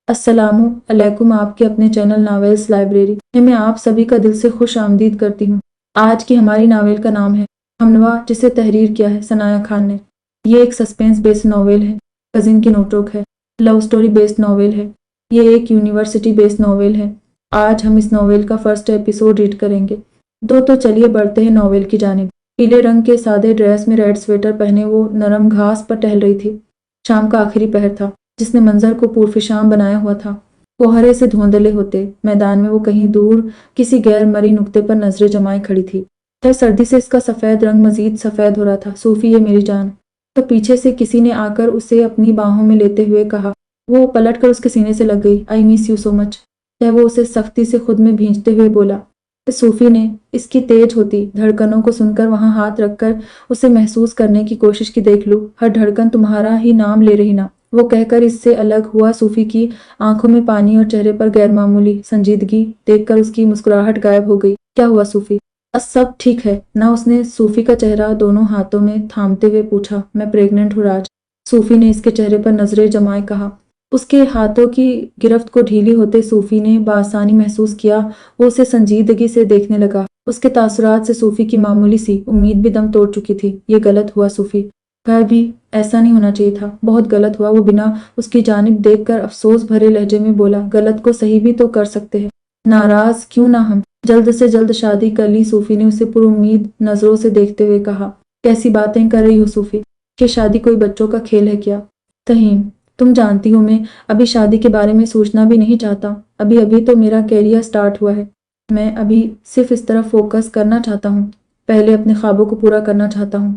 السلام علیکم، آپ کے اپنے چینل ناولز لائبریری میں آپ سبھی کا دل سے خوش آمدید کرتی ہوں۔ آج کی ہماری ناول کا نام ہے ہمنوا، جسے تحریر کیا ہے ثنایا خان نے۔ یہ ایک سسپینس بیسڈ ناول ہے، کزن کی نوٹ بک ہے، لو سٹوری بیسڈ ناول ہے، یہ ایک یونیورسٹی بیسڈ ناول ہے۔ آج ہم اس ناول کا فرسٹ ایپیسوڈ ریڈ کریں گے۔ تو چلیے بڑھتے ہیں ناول کی جانب۔ پیلے رنگ کے سادے ڈریس میں ریڈ سویٹر پہنے وہ نرم گھاس پر ٹہل رہی تھی۔ شام کا آخری پہر تھا، جس نے منظر کو پرفشاں بنایا ہوا تھا۔ کوہرے سے دھوندلے ہوتے میدان میں وہ کہیں دور کسی غیر مرئی نقطے پر نظریں جمائے کھڑی تھی۔ سردی سے اس کا سفید رنگ مزید سفید ہو رہا تھا۔ صوفی، یہ میری جان، تو پیچھے سے کسی نے آ کر اسے اپنی باہوں میں لیتے ہوئے کہا۔ وہ پلٹ کر اس کے سینے سے لگ گئی۔ آئی مس یو سو مچ، وہ اسے سختی سے خود میں بھینچتے ہوئے بولا۔ صوفی نے اس کی تیز ہوتی دھڑکنوں کو سن کر وہاں ہاتھ رکھ کر اسے محسوس کرنے کی کوشش کی۔ دیکھ لو، ہر دھڑکن تمہارا ہی نام لے رہی نا، وہ کہہ کر اس سے الگ ہوا۔ صوفی کی آنکھوں میں پانی اور چہرے پر غیر معمولی سنجیدگی دیکھ کر اس کی مسکراہٹ غائب ہو گئی۔ کیا ہوا صوفی؟ سب ٹھیک ہے نا؟ اس نے صوفی کا چہرہ دونوں ہاتھوں میں تھامتے ہوئے پوچھا۔ میں پریگننٹ ہوں راج، صوفی نے اس کے چہرے پر نظریں جمائے کہا۔ اس کے ہاتھوں کی گرفت کو ڈھیلی ہوتے صوفی نے بآسانی محسوس کیا۔ وہ اسے سنجیدگی سے دیکھنے لگا۔ اس کے تاثرات سے صوفی کی معمولی سی امید بھی دم توڑ چکی تھی۔ یہ غلط ہوا صوفی، گھر بھی ایسا نہیں ہونا چاہیے تھا، بہت غلط ہوا۔ وہ بنا اس کی جانب دیکھ کر افسوس بھرے لہجے میں بولا۔ غلط کو صحیح بھی تو کر سکتے ہیں، ناراض کیوں نہ ہم جلد سے جلد شادی کر لی۔ صوفی نے اسے پر امید نظروں سے دیکھتے ہوئے کہا۔ کیسی باتیں کر رہی ہو صوفی؟ کہ شادی کوئی بچوں کا کھیل ہے کیا؟ تہیم، تم جانتی ہو میں ابھی شادی کے بارے میں سوچنا بھی نہیں چاہتا۔ ابھی تو میرا کیریئر سٹارٹ ہوا ہے۔ میں ابھی صرف اس طرف فوکس کرنا چاہتا ہوں، پہلے اپنے خوابوں کو پورا کرنا چاہتا ہوں۔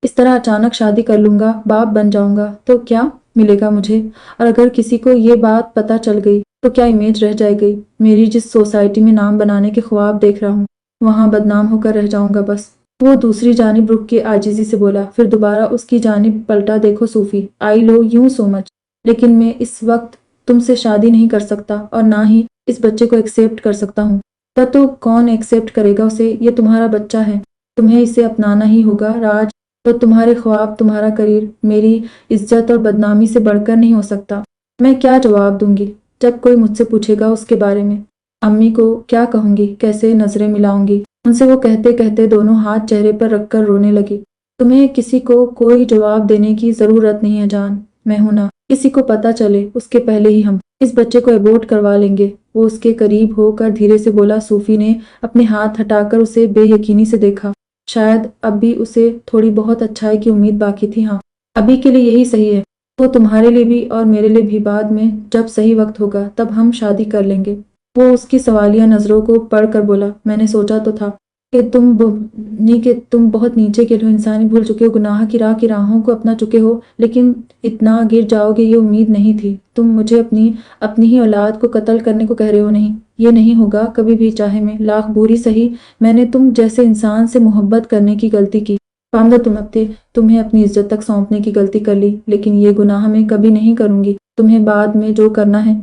اس طرح اچانک شادی کر لوں گا، باپ بن جاؤں گا تو کیا ملے گا مجھے؟ اور اگر کسی کو یہ بات پتہ چل گئی تو کیا امیج رہ جائے گی میری؟ جس سوسائٹی میں نام بنانے کے خواب دیکھ رہا ہوں، وہاں بدنام ہو کر رہ جاؤں گا بس۔ وہ دوسری جانب رک کے عاجزی سے بولا، پھر دوبارہ اس کی جانب پلٹا۔ دیکھو صوفی، آئی لو یو سو مچ، لیکن میں اس وقت تم سے شادی نہیں کر سکتا اور نہ ہی اس بچے کو ایکسیپٹ کر سکتا ہوں۔ تو کون ایکسیپٹ کرے گا اسے؟ یہ تمہارا بچہ ہے، تمہیں اسے اپنانا ہی ہوگا راج۔ تو تمہارے خواب، تمہارا کریئر میری عزت اور بدنامی سے بڑھ کر نہیں ہو سکتا۔ میں کیا جواب دوں گی جب کوئی مجھ سے پوچھے گا اس کے بارے میں؟ امی کو کیا کہوں گی؟ کیسے نظریں ملاؤں گی ان سے؟ وہ کہتے کہتے دونوں ہاتھ چہرے پر رکھ کر رونے لگی۔ تمہیں کسی کو کوئی جواب دینے کی ضرورت نہیں ہے جان، میں ہوں نا۔ کسی کو پتہ چلے اس کے پہلے ہی ہم اس بچے کو ابورٹ کروا لیں گے۔ وہ اس کے قریب ہو کر دھیرے سے بولا۔ صوفی نے اپنے ہاتھ ہٹا کر اسے بے یقینی سے دیکھا۔ شاید اب بھی اسے تھوڑی بہت اچھائی کی امید باقی تھی۔ ہاں، ابھی کے لیے یہی صحیح ہے، وہ تمہارے لیے بھی اور میرے لیے بھی۔ بعد میں جب صحیح وقت ہوگا تب ہم شادی کر لیں گے۔ وہ اس کی سوالیہ نظروں کو پڑھ کر بولا۔ میں نے سوچا تو تھا کہ تم بہت نیچے کے ہو، انسانی بھول چکے ہو، گناہ کی راہوں کو اپنا چکے ہو، لیکن اتنا گر جاؤ گے یہ امید نہیں تھی۔ تم مجھے اپنی ہی اولاد کو قتل کرنے کو کہہ رہے ہو؟ نہیں، یہ نہیں ہوگا کبھی بھی، چاہے میں لاکھ بری سہی۔ میں نے تم جیسے انسان سے محبت کرنے کی غلطی کی، تمہیں اپنی عزت تک سونپنے کی غلطی کر لی، لیکن یہ گناہ میں کبھی نہیں کروں گی۔ تمہیں بعد میں جو کرنا ہے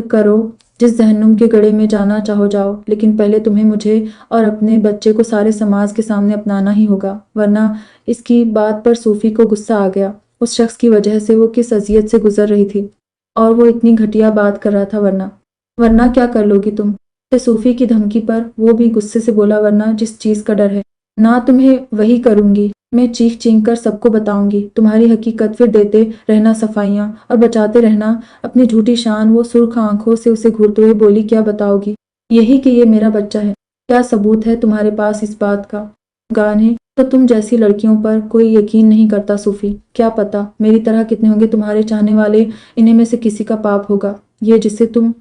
کرو، جس جہنم کے گڑھے میں جانا چاہو جاؤ، لیکن پہلے تمہیں مجھے اور اپنے بچے کو سارے سماج کے سامنے اپنانا ہی ہوگا، ورنہ۔ اس کی بات پر صوفی کو غصہ آ گیا۔ اس شخص کی وجہ سے وہ کس اذیت سے گزر رہی تھی اور وہ اتنی گھٹیا بات کر رہا تھا۔ ورنہ کیا کر لو گی تم؟ صوفی کی دھمکی پر وہ بھی غصے سے بولا۔ ورنہ جس چیز کا ڈر ہے نہ تمہیں وہی کروں گی۔ میں چیخ چیخ کر سب کو بتاؤں گی تمہاری حقیقت، پھر دیتے رہنا صفائیاں اور بچاتے رہنا اپنی جھوٹی شان۔ وہ سرخ آنکھوں سے اسے گھورتے ہوئے بولی۔ کیا بتاؤ گی؟ یہی کہ یہ میرا بچہ ہے۔ کیا ثبوت ہے تمہارے پاس اس بات کا؟ گانے تو تم جیسی لڑکیوں پر کوئی یقین نہیں کرتا صوفی۔ کیا پتا میری طرح کتنے ہوں گے تمہارے چاہنے والے، انہیں میں سے کسی کا پاپ ہوگا یہ جسے تم۔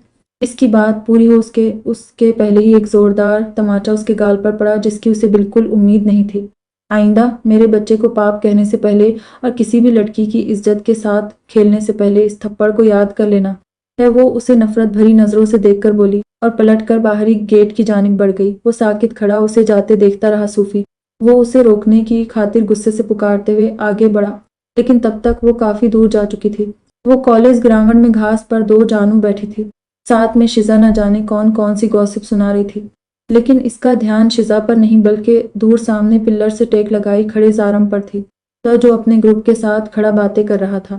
اس کی بات پوری ہو اس کے پہلے ہی ایک زوردار تماچا اس کے گال پر پڑا، جس کی اسے بالکل امید نہیں تھی۔ آئندہ میرے بچے کو پاپ کہنے سے پہلے اور کسی بھی لڑکی کی عزت کے ساتھ کھیلنے سے پہلے اس تھپڑ کو یاد کر لینا ہے۔ وہ اسے نفرت بھری نظروں سے دیکھ کر بولی اور پلٹ کر باہری گیٹ کی جانب بڑھ گئی۔ وہ ساکت کھڑا اسے جاتے دیکھتا رہا۔ صوفی وہ اسے روکنے کی خاطر غصے سے پکارتے ہوئے آگے بڑھا، لیکن تب تک وہ کافی دور جا چکی تھی۔ وہ کالج گراؤنڈ میں گھاس پر دو جانو بیٹھی تھی، ساتھ میں شزا نہ جانے کون سی گوسپ سنا رہی تھی، لیکن اس کا دھیان شزا پر نہیں بلکہ دور سامنے پلر سے ٹیک لگائی کھڑے زارم پر تھی، جو اپنے گروپ کے ساتھ کھڑا باتیں کر رہا تھا۔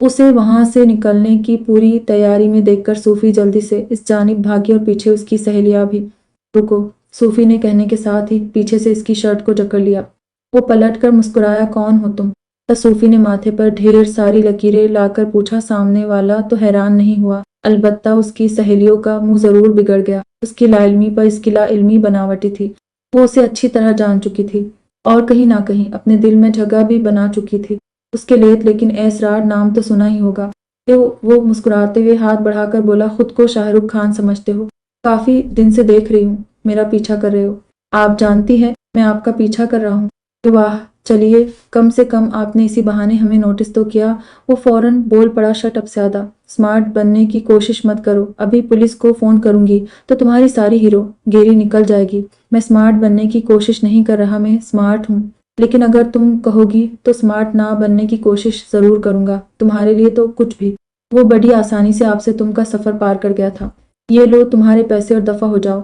اسے وہاں سے نکلنے کی پوری تیاری میں دیکھ کر صوفی جلدی سے اس جانب بھاگی اور پیچھے اس کی سہیلیاں بھی۔ رکو، صوفی نے کہنے کے ساتھ ہی پیچھے سے اس کی شرٹ کو جکڑ لیا۔ وہ پلٹ کر مسکرایا، کون ہو تم؟ صوفی نے ماتھے پر ڈھیر ساری لکیریں لا کر پوچھا۔ سامنے والا تو حیران نہیں ہوا، البتہ اس کی سہیلیوں کا منہ ضرور بگڑ گیا۔ اس کی لا علمی پر اس کی لا علمی بناوٹی تھی۔ وہ اسے اچھی طرح جان چکی تھی اور کہیں نہ کہیں اپنے دل میں جگہ بھی بنا چکی تھی۔ اس کے لیت لیکن ایسرار نام تو سنا ہی ہوگا۔ وہ مسکراتے ہوئے ہاتھ بڑھا کر بولا، خود کو شاہ رخ خان سمجھتے ہو؟ کافی دن سے دیکھ رہی ہوں میرا پیچھا کر رہے ہو۔ آپ جانتی ہیں میں آپ کا پیچھا کر رہا ہوں؟ واہ، چلیے کم سے کم آپ نے اسی بہانے ہمیں نوٹس تو کیا۔ وہ فوراً بول پڑا، شٹ اپ سیادہ، سمارٹ بننے کی کوشش مت کرو، ابھی پولیس کو فون کروں گی تو تمہاری ساری ہیرو گیری نکل جائے گی۔ میں سمارٹ بننے کی کوشش نہیں کر رہا، میں سمارٹ ہوں، لیکن اگر تم کہو گی تو سمارٹ نہ بننے کی کوشش ضرور کروں گا، تمہارے لیے تو کچھ بھی۔ وہ بڑی آسانی سے آپ سے تم کا سفر پار کر گیا تھا۔ یہ لو تمہارے پیسے اور دفع ہو جاؤ۔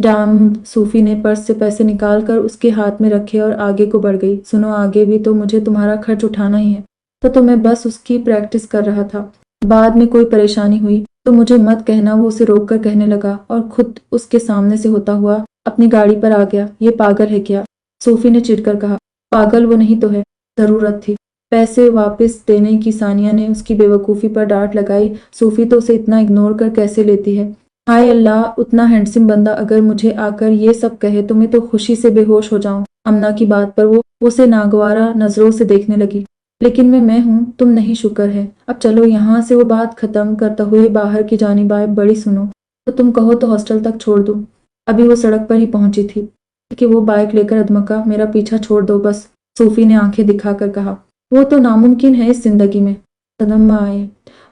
ڈامد صوفی نے پرس سے پیسے نکال کر اس کے ہاتھ میں رکھے اور آگے کو بڑھ گئی۔ سنو، آگے بھی تو مجھے تمہارا خرچ اٹھانا ہی ہے، تو میں بس اس کی پریکٹس کر رہا تھا۔ بعد میں کوئی پریشانی ہوئی تو مجھے مت کہنا۔ وہ اسے روک کر کہنے لگا اور خود اس کے سامنے سے ہوتا ہوا اپنی گاڑی پر آ گیا۔ یہ پاگل ہے کیا؟ صوفی نے چڑھ کر کہا۔ پاگل وہ نہیں تو ہے، ضرورت تھی۔ پیسے واپس دینے کی ثانیہ نے اس کی بے وقوفی پر ڈانٹ لگائی۔ صوفی تو اسے اتنا اگنور کر کیسے لیتی ہے؟ ہائے اللہ، اتنا ہینڈسم بندہ اگر مجھے آ کر یہ سب کہے تو میں تو خوشی سے بے ہوش ہو جاؤں۔ امنا کی بات پر وہ اسے ناگوارہ نظروں سے دیکھنے لگی۔ لیکن میں ہوں، تم نہیں، شکر ہے۔ اب چلو یہاں سے۔ وہ بات ختم کرتا ہوئے باہر کی جانب آئے۔ بڑی سنو، تو تم کہو تو ہاسٹل تک چھوڑ دوں۔ ابھی وہ سڑک پر ہی پہنچی تھی کہ وہ بائک لے کر ادمکا۔ میرا پیچھا چھوڑ دو بس، صوفی نے آنکھیں دکھا کر کہا۔ وہ تو ناممکن ہے اس زندگی میں۔ صدمہ آئے،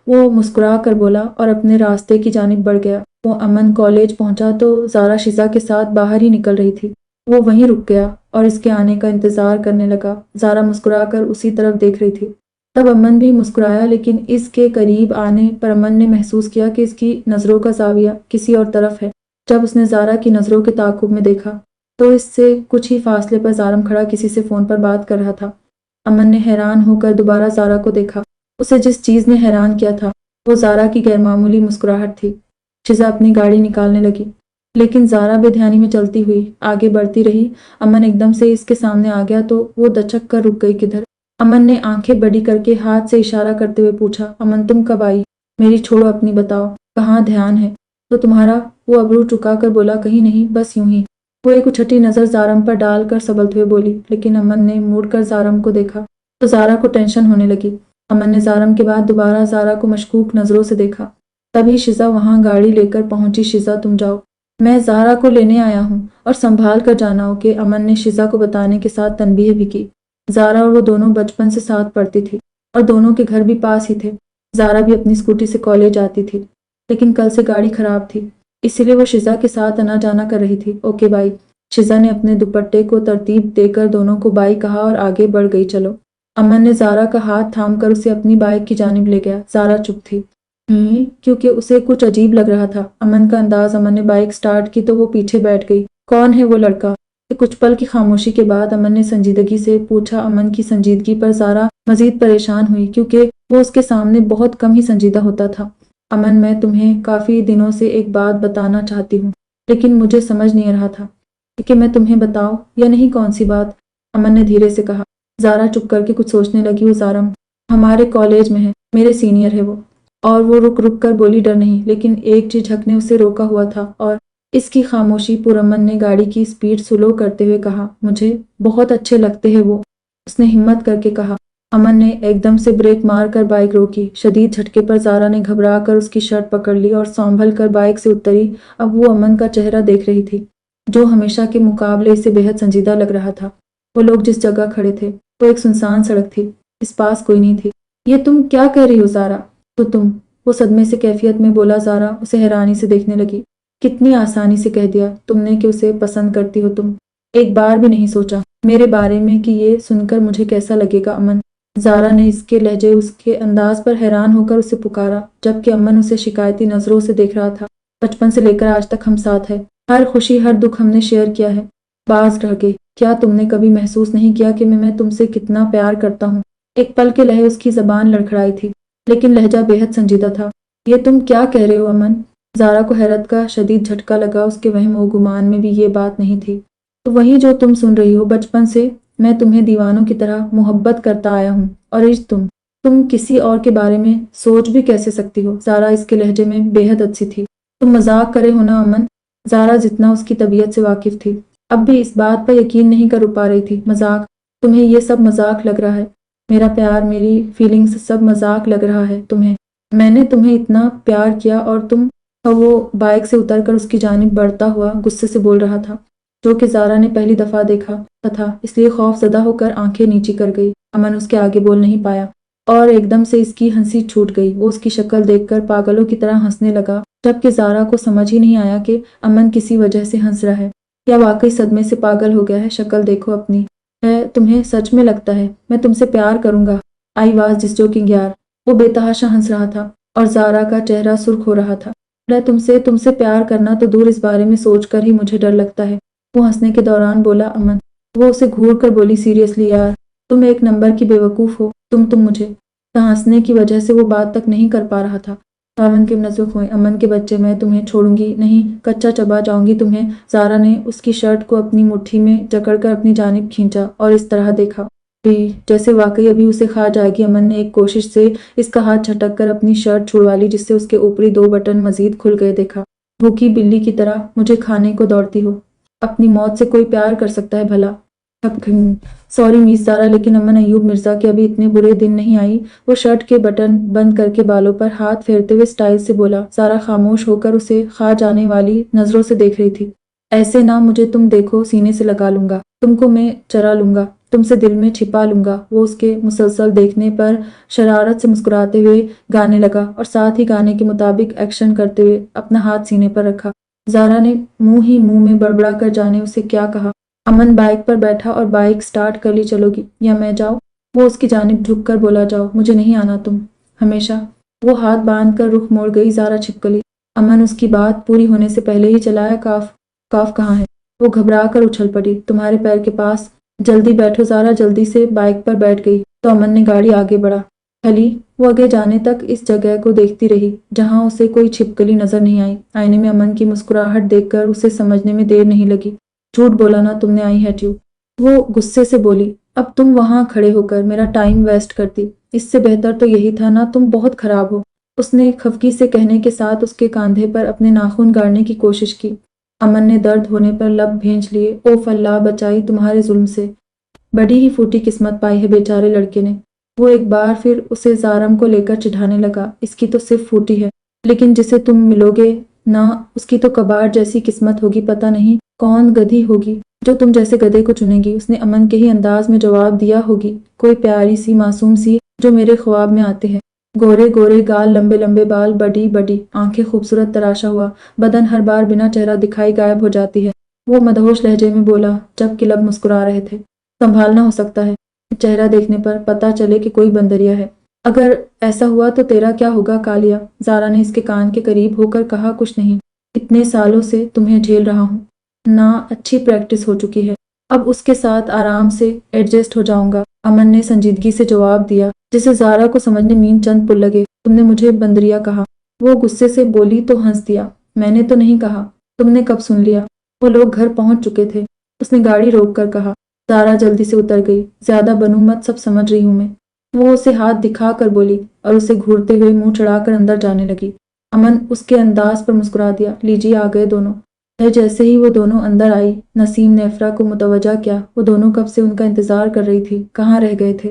وہ مسکرا کر بولا اور اپنے راستے کی جانب بڑھ گیا۔ وہ امن کالج پہنچا تو زارا شیزا کے ساتھ باہر ہی نکل رہی تھی۔ وہ وہیں رک گیا اور اس کے آنے کا انتظار کرنے لگا۔ زارا مسکرا کر اسی طرف دیکھ رہی تھی۔ تب امن بھی مسکرایا، لیکن اس کے قریب آنے پر امن نے محسوس کیا کہ اس کی نظروں کا زاویہ کسی اور طرف ہے۔ جب اس نے زارا کی نظروں کے تعاقب میں دیکھا تو اس سے کچھ ہی فاصلے پر زارم کھڑا کسی سے فون پر بات کر رہا تھا۔ امن نے حیران ہو کر دوبارہ زارا کو دیکھا۔ اسے جس چیز نے حیران کیا تھا وہ زارا کی غیر معمولی مسکراہٹ تھی۔ شیزا اپنی گاڑی نکالنے لگی، لیکن زارا بے دھیانی میں چلتی ہوئی آگے بڑھتی رہی۔ امن ایک دم سے اس کے سامنے آ گیا تو وہ دچک کر رک گئی۔ کدھر؟ امن نے آنکھیں بڑی کر کے ہاتھ سے اشارہ کرتے ہوئے پوچھا۔ امن، تم کب آئی؟ میری چھوڑو، اپنی بتاؤ، کہاں دھیان ہے تو تمہارا؟ وہ ابرو چکا کر بولا، کہیں نہیں، بس یوں ہی۔ وہ ایک اچھٹی نظر زارم پر ڈال کر سبلتے ہوئے بولی، لیکن امن نے مڑ کر زارم کو دیکھا تو زارا کو ٹینشن ہونے لگی۔ امن نے زارم کے بعد دوبارہ زارا کو مشکوک نظروں سے دیکھا۔ تبھی شیزا وہاں گاڑی لے کر پہنچی۔ شیزا، تم جاؤ، میں زارا کو لینے آیا ہوں، اور سنبھال کر جانا ہو کہ امن نے شیزا کو بتانے کے ساتھ تنبیہ بھی کی۔ زارا اور وہ دونوں بچپن سے ساتھ پڑھتی تھی اور دونوں کے گھر بھی پاس ہی تھے۔ زارا بھی اپنی اسکوٹی سے کالج آتی تھی، لیکن کل سے گاڑی خراب تھی، اسی لیے وہ شیزا کے ساتھ آنا جانا کر رہی تھی۔ Okay by. شیزا نے اپنے دوپٹے کو ترتیب دے کر دونوں کو بائی کہا اور آگے بڑھ گئی۔ چلو۔ امن نے زارا کا ہاتھ تھام کر اسے اپنی بائک کی جانب لے گیا۔ زارا چپ تھی، کیونکہ اسے کچھ عجیب لگ رہا تھا امن کا انداز۔ امن نے بائک سٹارٹ کی تو وہ پیچھے بیٹھ گئی۔ کون ہے وہ لڑکا؟ کچھ پل کی خاموشی کے بعد امن نے سنجیدگی سے پوچھا۔ امن کی سنجیدگی پر زارا مزید پریشان ہوئی، کیونکہ وہ اس کے سامنے بہت کم ہی سنجیدہ ہوتا تھا۔ امن، میں تمہیں کافی دنوں سے ایک بات بتانا چاہتی ہوں، لیکن مجھے سمجھ نہیں رہا تھا کہ میں تمہیں بتاؤں یا نہیں۔ کون سی بات؟ امن نے دھیرے سے کہا۔ زارا چپ کر کے کچھ سوچنے لگی۔ وہ زارم ہمارے کالج میں ہے، میرے سینئر ہے وہ۔ اور وہ رک رک کر بولی، ڈر نہیں؟ لیکن ایک جھجک نے اسے روکا ہوا تھا اور اس کی خاموشی پر امن نے گاڑی کی سپیڈ سلو کرتے ہوئے کہا، مجھے بہت اچھے لگتے ہیں وہ، اس نے ہمت کر کے کہا۔ امن نے ایک دم سے بریک مار کر بائک روکی۔ شدید جھٹکے پر زارا نے گھبرا کر اس کی شرٹ پکڑ لی اور سنبھل کر بائک سے اتری۔ اب وہ امن کا چہرہ دیکھ رہی تھی، جو ہمیشہ کے مقابلے اسے بے حد سنجیدہ لگ رہا تھا۔ وہ لوگ جس جگہ کھڑے تھے وہ ایک سنسان سڑک تھی، اس پاس کوئی نہیں تھی۔ یہ تم کیا کہہ رہی ہو زارا؟ تو تم، وہ صدمے سے کیفیت میں بولا۔ زارا اسے حیرانی سے دیکھنے لگی۔ کتنی آسانی سے کہہ دیا تم نے کہ اسے پسند کرتی ہو تم؟ ایک بار بھی نہیں سوچا میرے بارے میں کہ یہ سن کر مجھے کیسا لگے گا؟ امن، زارا نے اس کے لہجے، اس کے انداز پر حیران ہو کر اسے پکارا، جبکہ امن اسے شکایتی نظروں سے دیکھ رہا تھا۔ بچپن سے لے کر آج تک ہم ساتھ ہیں، ہر خوشی ہر دکھ ہم نے شیئر کیا ہے۔ باز رہ گئی، کیا تم نے کبھی محسوس نہیں کیا کہ میں تم سے کتنا پیار کرتا ہوں؟ ایک پل کے لئے اس کی زبان لڑکھڑائی تھی، لیکن لہجہ بےحد سنجیدہ تھا۔ یہ تم کیا کہہ رہے ہو امن؟ زارا کو حیرت کا شدید جھٹکا لگا، اس کے وہم و گمان میں بھی یہ بات نہیں تھی۔ تو وہی جو تم سن رہی ہو، بچپن سے میں تمہیں دیوانوں کی طرح محبت کرتا آیا ہوں، اور آج تم کسی اور کے بارے میں سوچ بھی کیسے سکتی ہو؟ زارا اس کے لہجے میں بے حد اچھی تھی۔ تم مذاق کرے ہو نا امن؟ زارا جتنا اس کی طبیعت سے واقف تھی، اب بھی اس بات پر یقین نہیں کر پا رہی تھی۔ مذاق؟ تمہیں یہ سب مذاق لگ رہا ہے؟ میرا پیار، میری فیلنگز، سب مذاق لگ رہا ہے تمہیں؟ میں نے تمہیں اتنا پیار کیا اور تم؟ وہ بائک سے اتر کر اس کی جانب بڑھتا ہوا غصے سے بول رہا تھا، جو کہ زارا نے پہلی دفعہ دیکھا تھا، اس لیے خوف زدہ ہو کر آنکھیں نیچی کر گئی۔ امن اس کے آگے بول نہیں پایا اور ایک دم سے اس کی ہنسی چھوٹ گئی۔ وہ اس کی شکل دیکھ کر پاگلوں کی طرح ہنسنے لگا، جبکہ زارا کو سمجھ ہی نہیں آیا کہ امن کسی وجہ سے ہنس رہا ہے یا واقعی صدمے سے پاگل ہو گیا ہے۔ شکل دیکھو اپنی، ہے تمہیں سچ میں لگتا ہے میں تم سے پیار کروں گا؟ آئی واز جس جوکنگ یار۔ وہ بے تحاشا ہنس رہا تھا اور زارا کا چہرہ سرخ ہو رہا تھا۔ تم سے پیار کرنا تو دور، اس بارے میں سوچ کر ہی مجھے ڈر لگتا ہے، وہ ہنسنے کے دوران بولا امن۔ وہ اسے گھور کر بولی، سیریسلی یار تم ایک نمبر کی بیوقوف ہو، تم مجھے۔ ہنسنے کی وجہ سے وہ بات تک نہیں کر پا رہا تھا۔ امن کے منظر ہوئے، امن کے بچے، میں تمہیں چھوڑوں گی نہیں، کچا چبا جاؤں گی تمہیں۔ زارا نے اس کی شرٹ کو اپنی مٹھی میں جکڑ کر اپنی جانب کھینچا اور اس طرح دیکھا جیسے واقعی ابھی اسے کھا جائے گی۔ امن نے ایک کوشش سے اس کا ہاتھ جھٹک کر اپنی شرٹ چھڑوا لی، جس سے اس کے اوپری 2 بٹن مزید کھل گئے۔ دیکھا، بھوکی بلی کی طرح مجھے کھانے کو دوڑتی ہو، اپنی موت سے کوئی پیار کر سکتا ہے بھلا؟ سوری میس زارا، لیکن امن ایوب مرزا کے ابھی اتنے برے دن نہیں آئی۔ وہ شرٹ کے بٹن بند کر کے بالوں پر ہاتھ پھیرتے ہوئے سٹائل سے بولا۔ زارا خاموش ہو کر اسے کھا جانے والی نظروں سے دیکھ رہی تھی۔ ایسے نہ، مجھے تم دیکھو سینے سے لگا لوں گا، تم کو میں چرا لوں گا، تم سے دل میں چھپا لوں گا۔ وہ اس کے مسلسل دیکھنے پر شرارت سے مسکراتے ہوئے گانے لگا اور ساتھ ہی گانے کے مطابق ایکشن کرتے ہوئے اپنا ہاتھ سینے پر رکھا۔ زارا نے منہ ہی منہ میں بڑبڑا کر جانے اسے کیا کہا۔ امن بائک پر بیٹھا اور بائک سٹارٹ کر لی۔ چلو گی یا میں جاؤں؟ وہ اس کی جانب جھک کر بولا، جاؤ، مجھے نہیں آنا تم ہمیشہ۔ وہ ہاتھ باندھ کر رخ موڑ گئی۔ زارا چھپ گئی۔ امن اس کی بات پوری ہونے سے پہلے ہی چلایا، کاف کہاں ہے؟ وہ گھبرا کر اچھل پڑی، تمہارے پیر کے پاس، جلدی بیٹھو۔ زارا جلدی سے بائک پر بیٹھ گئی تو امن نے گاڑی آگے کھلی۔ وہ آگے جانے تک اس جگہ کو دیکھتی رہی جہاں اسے کوئی چھپکلی نظر نہیں آئی۔ آئینے میں امن کی مسکراہٹ دیکھ کر اسے سمجھنے میں دیر نہیں لگی۔ جھوٹ بولا نا تم نے، آئی ہیٹ یو، وہ غصے سے بولی۔ اب تم وہاں کھڑے ہو کر میرا ٹائم ویسٹ کرتی، اس سے بہتر تو یہی تھا نا، تم بہت خراب ہو، اس نے خفگی سے کہنے کے ساتھ اس کے کاندھے پر اپنے ناخن گاڑنے کی کوشش کی۔ امن نے درد ہونے پر لب بھینچ لیے، اوف اللہ بچائی تمہارے ظلم سے، بڑی ہی پھوٹی قسمت پائی ہے بیچارے لڑکے نے۔ وہ ایک بار پھر اسے زارم کو لے کر چڑھانے لگا، اس کی تو صرف پھوٹی ہے، لیکن جسے تم ملو گے نا، اس کی تو کباڑ جیسی قسمت ہوگی، پتہ نہیں کون گدھی ہوگی جو تم جیسے گدھے کو چنے گی۔ اس نے امن کے ہی انداز میں جواب دیا، ہوگی کوئی پیاری سی معصوم سی جو میرے خواب میں آتے ہیں، گورے گورے گال، لمبے لمبے بال، بڑی بڑی آنکھیں، خوبصورت تراشا ہوا بدن، ہر بار بنا چہرہ دکھائی غائب ہو جاتی ہے۔ وہ مدہوش لہجے میں بولا جبکہ لب مسکرا رہے تھے، سنبھالنا ہو سکتا ہے چہرہ دیکھنے پر پتہ چلے کہ کوئی بندریا ہے، اگر ایسا ہوا تو تیرا کیا ہوگا کالیا؟ زارا نے اس کے کان کے قریب ہو کر کہا، کچھ نہیں، اتنے سالوں سے تمہیں جھیل رہا ہوں نا، اچھی پریکٹس ہو چکی ہے، اب اس کے ساتھ آرام سے ایڈجسٹ ہو جاؤں گا۔ امن نے سنجیدگی سے جواب دیا، جسے زارا کو سمجھنے میں چند پل لگے، تم نے مجھے بندریا کہا؟ وہ غصے سے بولی تو ہنس دیا، میں نے تو نہیں کہا، تم نے کب سن لیا؟ وہ لوگ گھر پہنچ چکے تھے، اس نے گاڑی روک کر کہا۔ زارا جلدی سے اتر گئی، زیادہ بنو مت، سب سمجھ رہی ہوں میں، وہ اسے ہاتھ دکھا کر بولی اور اسے گھورتے ہوئے منہ چڑھا کر اندر جانے لگی۔ امن اس کے انداز پر مسکرا دیا، لیجیے آ گئے دونوں۔ جیسے ہی وہ دونوں اندر آئی، نسیم نے افرا کو متوجہ کیا، وہ دونوں کب سے ان کا انتظار کر رہی تھی، کہاں رہ گئے تھے؟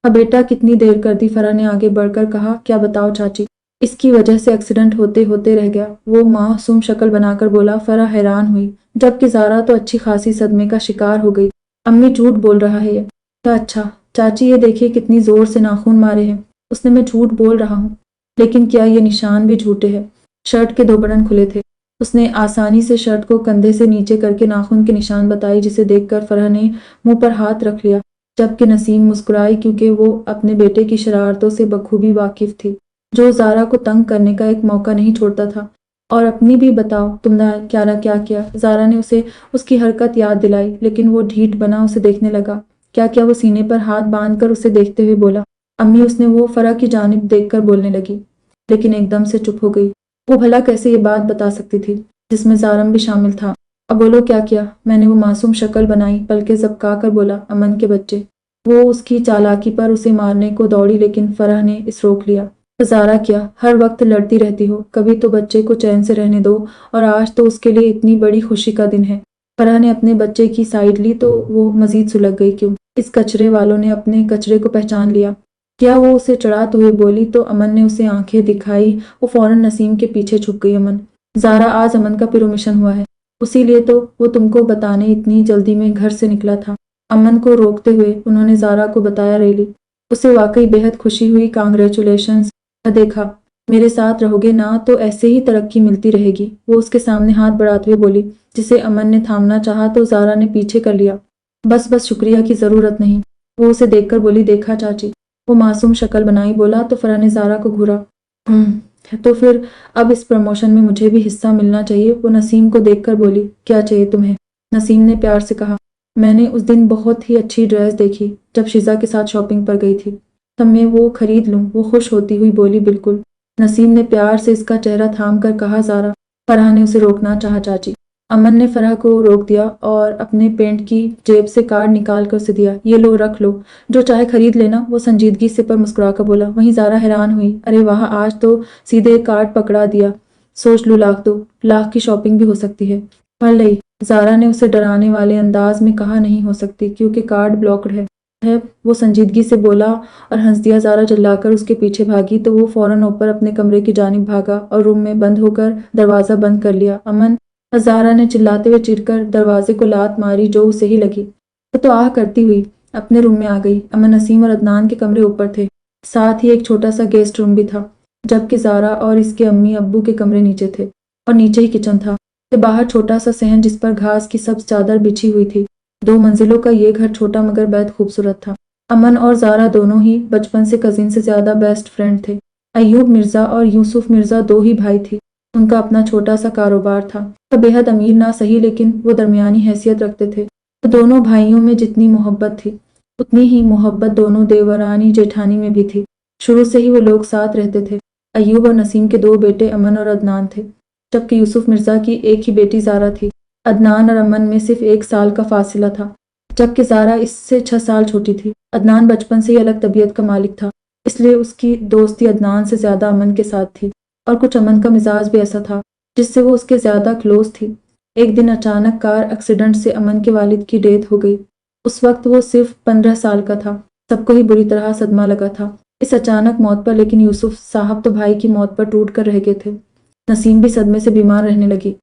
ہاں بیٹا، کتنی دیر کر دی، فرح نے آگے بڑھ کر کہا، کیا بتاؤ چاچی؟ اس کی وجہ سے ایکسیڈنٹ ہوتے ہوتے رہ گیا، وہ معصوم شکل بنا کر بولا۔ فرح حیران ہوئی، جبکہ زارا تو اچھی خاصی صدمے کا شکار ہو گئی۔ امی جھوٹ بول رہا ہے یہ؟ اچھا چاچی، یہ دیکھیے کتنی زور سے ناخن مارے ہیں اس نے، میں جھوٹ بول رہا ہوں، لیکن کیا یہ نشان بھی جھوٹے ہیں؟ شرٹ کے 2 بٹن کھلے تھے، اس نے آسانی سے شرٹ کو کندھے سے نیچے کر کے ناخن کے نشان بتائی، جسے دیکھ کر فرح نے منہ پر ہاتھ رکھ لیا، جبکہ نسیم مسکرائی کیونکہ وہ اپنے بیٹے کی شرارتوں سے بخوبی واقف تھی، جو زارا کو تنگ کرنے کا ایک موقع نہیں چھوڑتا تھا۔ اور اپنی بھی بتاؤ، تم نے کیا کیا؟ زارا نے اسے اس کی حرکت یاد دلائی، لیکن وہ ڈھیٹ بنا اسے دیکھنے لگا۔ کیا وہ سینے پر ہاتھ باندھ کر اسے دیکھتے ہوئے بولا، امی اس نے وہ فرح کی جانب دیکھ کر بولنے لگی، لیکن ایک دم سے چپ ہو گئی۔ وہ بھلا کیسے یہ بات بتا سکتی تھی جس میں زارم بھی شامل تھا؟ اب بولو کیا کیا؟ میں نے وہ معصوم شکل بنائی، بلکہ زبکا کر بولا، امن کے بچے۔ وہ اس کی چالاکی پر اسے مارنے کو دوڑی، لیکن فرح نے اس روک لیا۔ زارا کیا ہر وقت لڑتی رہتی ہو؟ کبھی تو بچے کو چین سے رہنے دو، اور آج تو اس کے لیے اتنی بڑی خوشی کا دن ہے۔ فرح نے اپنے بچے کی سائیڈ لی تو وہ مزید سلگ گئی۔ کیوں؟ اس کچرے والوں نے اپنے کچرے کو پہچان لیا کیا؟ وہ اسے چڑھاتے ہوئے بولی تو امن نے اسے آنکھیں دکھائی۔ وہ فوراً نسیم کے پیچھے چھپ گئی۔ امن، زارا آج امن کا پرومیشن ہوا ہے، اسی لیے تو وہ تم کو بتانے اتنی جلدی میں گھر سے نکلا تھا۔ امن کو روکتے ہوئے انہوں نے زارا کو بتایا۔ ریلی؟ اسے واقعی بےحد خوشی ہوئی۔ کانگریچولیشنز۔ دیکھا، میرے ساتھ رہو گے نا تو ایسے ہی ترقی ملتی رہے گی۔ وہ اس کے سامنے ہاتھ بڑھاتے ہوئے بولی، جسے امن نے تھامنا چاہا تو زارا نے پیچھے کر لیا۔ بس بس، شکریہ کی ضرورت نہیں۔ وہ اسے دیکھ کر بولی، دیکھا چاچی؟ وہ معصوم شکل بنائی بولا تو فرح نے زارا کو گھورا۔ تو پھر اب اس پروموشن میں مجھے بھی حصہ ملنا چاہیے۔ وہ نسیم کو دیکھ کر بولی، کیا چاہیے تمہیں؟ نسیم نے پیار سے کہا، میں نے اس دن بہت ہی اچھی ڈریس دیکھی جب شیزا کے ساتھ شاپنگ پر گئی تھی، تب میں وہ خرید لوں؟ وہ خوش ہوتی ہوئی بولی، بالکل۔ نسیم نے پیار سے اس کا چہرہ تھام کر کہا، زارا۔ فرح نے اسے روکنا چاہا، چاچی۔ امن نے فرح کو روک دیا اور اپنے پینٹ کی جیب سے کارڈ نکال کر اسے دیا۔ یہ لو، رکھ لو، جو چاہے خرید لینا۔ وہ سنجیدگی سے پر مسکرا کر بولا۔ وہیں زارا حیران ہوئی، ارے واہ، آج تو سیدھے کارڈ پکڑا دیا۔ سوچ لو، لاکھ کی شاپنگ بھی ہو سکتی ہے۔ پڑھ لئی؟ زارا نے اسے ڈرانے والے انداز میں کہا، نہیں ہو سکتی کیونکہ کارڈ بلاکڈ ہے۔ وہ سنجیدگی سے بولا اور ہنس دیا۔ زارا چلا کر اس کے پیچھے بھاگی تو وہ فوراً اوپر اپنے کمرے کی جانب بھاگا اور روم میں بند ہو کر دروازہ بند کر لیا۔ امن! زارا نے چلاتے ہوئے چڑھ کر دروازے کو لات ماری جو اسے ہی لگی۔ وہ تو آہ کرتی ہوئی اپنے روم میں آ گئی۔ امن، نسیم اور عدنان کے کمرے اوپر تھے، ساتھ ہی ایک چھوٹا سا گیسٹ روم بھی تھا، جبکہ زارا اور اس کے امی ابو کے کمرے نیچے تھے اور نیچے ہی کچن تھا۔ باہر چھوٹا سا صحن جس پر گھاس کی سبز چادر بچھی ہوئی تھی۔ 2 منزلوں کا یہ گھر چھوٹا مگر بیت خوبصورت تھا۔ امن اور زارا دونوں ہی بچپن سے کزن سے زیادہ بیسٹ فرینڈ تھے۔ ایوب مرزا اور یوسف مرزا 2 ہی بھائی تھے۔ ان کا اپنا چھوٹا سا کاروبار تھا۔ وہ بے حد امیر نہ سہی، لیکن وہ درمیانی حیثیت رکھتے تھے۔ تو دونوں بھائیوں میں جتنی محبت تھی، اتنی ہی محبت دونوں دیورانی جیٹھانی میں بھی تھی۔ شروع سے ہی وہ لوگ ساتھ رہتے تھے۔ ایوب اور نسیم کے 2 بیٹے امن اور عدنان تھے، جبکہ یوسف مرزا کی ایک ہی بیٹی زارا تھی۔ عدنان اور امن میں صرف 1 سال کا فاصلہ تھا، جبکہ زارا اس سے 6 سال چھوٹی تھی۔ عدنان بچپن سے ہی الگ طبیعت کا مالک تھا، اس لیے اس کی دوستی عدنان سے زیادہ امن کے ساتھ تھی، اور کچھ امن کا مزاج بھی ایسا تھا جس سے وہ اس کے زیادہ کلوز تھی۔ ایک دن اچانک کار ایکسیڈنٹ سے امن کے والد کی ڈیتھ ہو گئی۔ اس وقت وہ صرف 15 سال کا تھا۔ سب کو ہی بری طرح صدمہ لگا تھا اس اچانک موت پر، لیکن یوسف صاحب تو بھائی کی موت پر ٹوٹ کر رہ گئے تھے۔ نسیم بھی صدمے سے بیمار رہنے لگی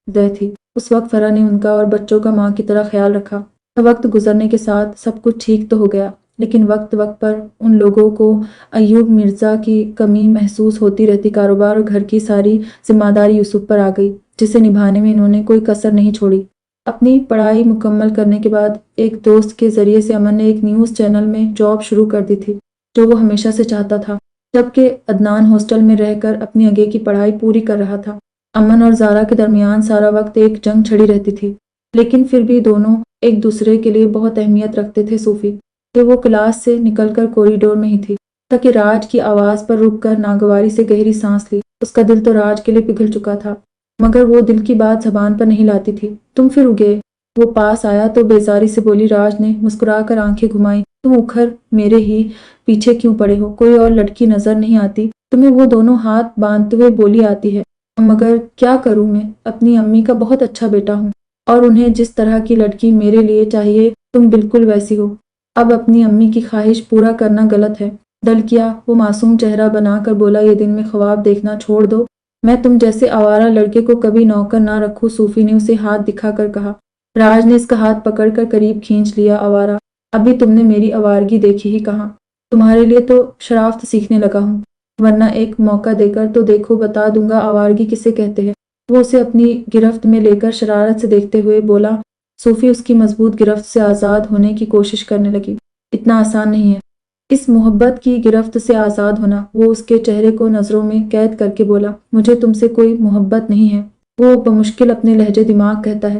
تھی۔ اس وقت فرح نے ان کا اور بچوں کا ماں کی طرح خیال رکھا۔ وقت گزرنے کے ساتھ سب کچھ ٹھیک تو ہو گیا، لیکن وقت پر ان لوگوں کو ایوب مرزا کی کمی محسوس ہوتی رہتی۔ کاروبار اور گھر کی ساری ذمہ داری یوسف پر آ گئی، جسے نبھانے میں انہوں نے کوئی کسر نہیں چھوڑی۔ اپنی پڑھائی مکمل کرنے کے بعد ایک دوست کے ذریعے سے امن نے ایک نیوز چینل میں جاب شروع کر دی تھی، جو وہ ہمیشہ سے چاہتا تھا، جبکہ عدنان ہاسٹل میں رہ کر اپنی آگے کی پڑھائی پوری کر رہا تھا۔ امن اور زارا کے درمیان سارا وقت ایک جنگ چھڑی رہتی تھی، لیکن پھر بھی دونوں ایک دوسرے کے لیے بہت اہمیت رکھتے تھے۔ صوفی کہ وہ کلاس سے نکل کر کوریڈور میں ہی تھی، تاکہ راج کی آواز پر رک کر ناگواری سے گہری سانس لی۔ اس کا دل تو راج کے لیے پگھل چکا تھا، مگر وہ دل کی بات زبان پر نہیں لاتی تھی۔ تم پھر اگے؟ وہ پاس آیا تو بیزاری سے بولی۔ راج نے مسکرا کر آنکھیں گھمائیں۔ تم اکھر میرے ہی پیچھے کیوں پڑے ہو؟ کوئی اور لڑکی نظر نہیں آتی تمہیں؟ وہ دونوں ہاتھ باندھتے ہوئے بولی، آتی ہے، مگر کیا کروں؟ میں اپنی امی کا بہت اچھا بیٹا ہوں، اور انہیں جس طرح کی لڑکی میرے لیے چاہیے تم بالکل ویسی ہو۔ اب اپنی امی کی خواہش پورا کرنا غلط ہے؟ دل کیا؟ وہ معصوم چہرہ بنا کر بولا، یہ دن میں خواب دیکھنا چھوڑ دو۔ میں تم جیسے آوارہ لڑکے کو کبھی نوکر نہ رکھوں۔ صوفی نے اسے ہاتھ دکھا کر کہا۔ راج نے اس کا ہاتھ پکڑ کر قریب کھینچ لیا۔ آوارہ؟ ابھی تم نے میری آوارگی دیکھی ہی کہاں؟ تمہارے لیے تو شرافت سیکھنے لگا ہوں، ورنہ ایک موقع دے کر تو دیکھو، بتا دوں گا آوارگی کسے کہتے ہیں۔ وہ اسے اپنی گرفت میں لے کر شرارت سے دیکھتے ہوئے بولا۔ صوفی اس کی مضبوط گرفت سے آزاد ہونے کی کوشش کرنے لگی۔ اتنا آسان نہیں ہے اس محبت کی گرفت سے آزاد ہونا۔ وہ اس کے چہرے کو نظروں میں قید کر کے بولا، مجھے تم سے کوئی محبت نہیں ہے۔ وہ بمشکل اپنے لہجے دماغ کہتا ہے،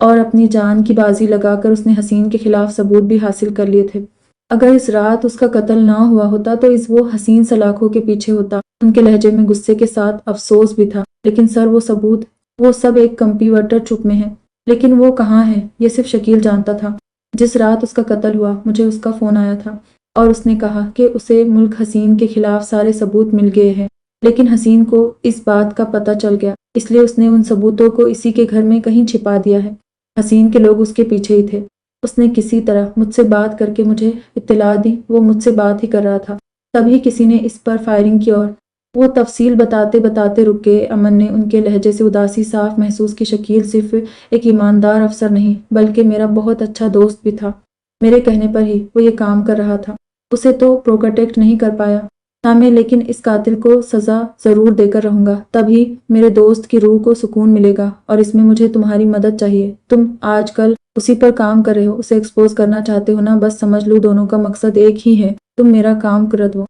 اور اپنی جان کی بازی لگا کر اس نے حسین کے خلاف ثبوت بھی حاصل کر لیے تھے۔ اگر اس رات اس کا قتل نہ ہوا ہوتا تو اس وہ حسین سلاخوں کے پیچھے ہوتا۔ ان کے لہجے میں غصے کے ساتھ افسوس بھی تھا۔ لیکن سر، وہ ثبوت، وہ سب ایک کمپیوٹر چپ میں ہے۔ لیکن وہ کہاں ہے؟ یہ صرف شکیل جانتا تھا۔ جس رات اس کا قتل ہوا مجھے اس کا فون آیا تھا اور اس نے کہا کہ اسے ملک حسین کے خلاف سارے ثبوت مل گئے ہیں۔ لیکن حسین کو اس بات کا پتہ چل گیا، اس لیے اس نے ان ثبوتوں کو اسی کے گھر میں کہیں چھپا دیا ہے۔ حسین کے لوگ اس کے پیچھے ہی تھے۔ اس نے کسی طرح مجھ سے بات کر کے مجھے اطلاع دی، وہ مجھ سے بات ہی کر رہا تھا، تبھی کسی نے اس پر فائرنگ کی اور وہ تفصیل بتاتے بتاتے رک گئے۔ امن نے ان کے لہجے سے اداسی صاف محسوس کی۔ شکیل صرف ایک ایماندار افسر نہیں بلکہ میرا بہت اچھا دوست بھی تھا۔ میرے کہنے پر ہی وہ یہ کام کر رہا تھا۔ اسے تو پروٹیکٹ نہیں کر پایا تھا میں، لیکن اس قاتل کو سزا ضرور دے کر رہوں گا، تبھی میرے دوست کی روح کو سکون ملے گا، اور اس میں مجھے تمہاری مدد چاہیے۔ تم آج کل اسی پر کام کر رہے ہو، اسے ایکسپوز کرنا چاہتے ہو نا؟ بس سمجھ لو دونوں کا مقصد ایک ہی ہے، تم میرا کام کر دو۔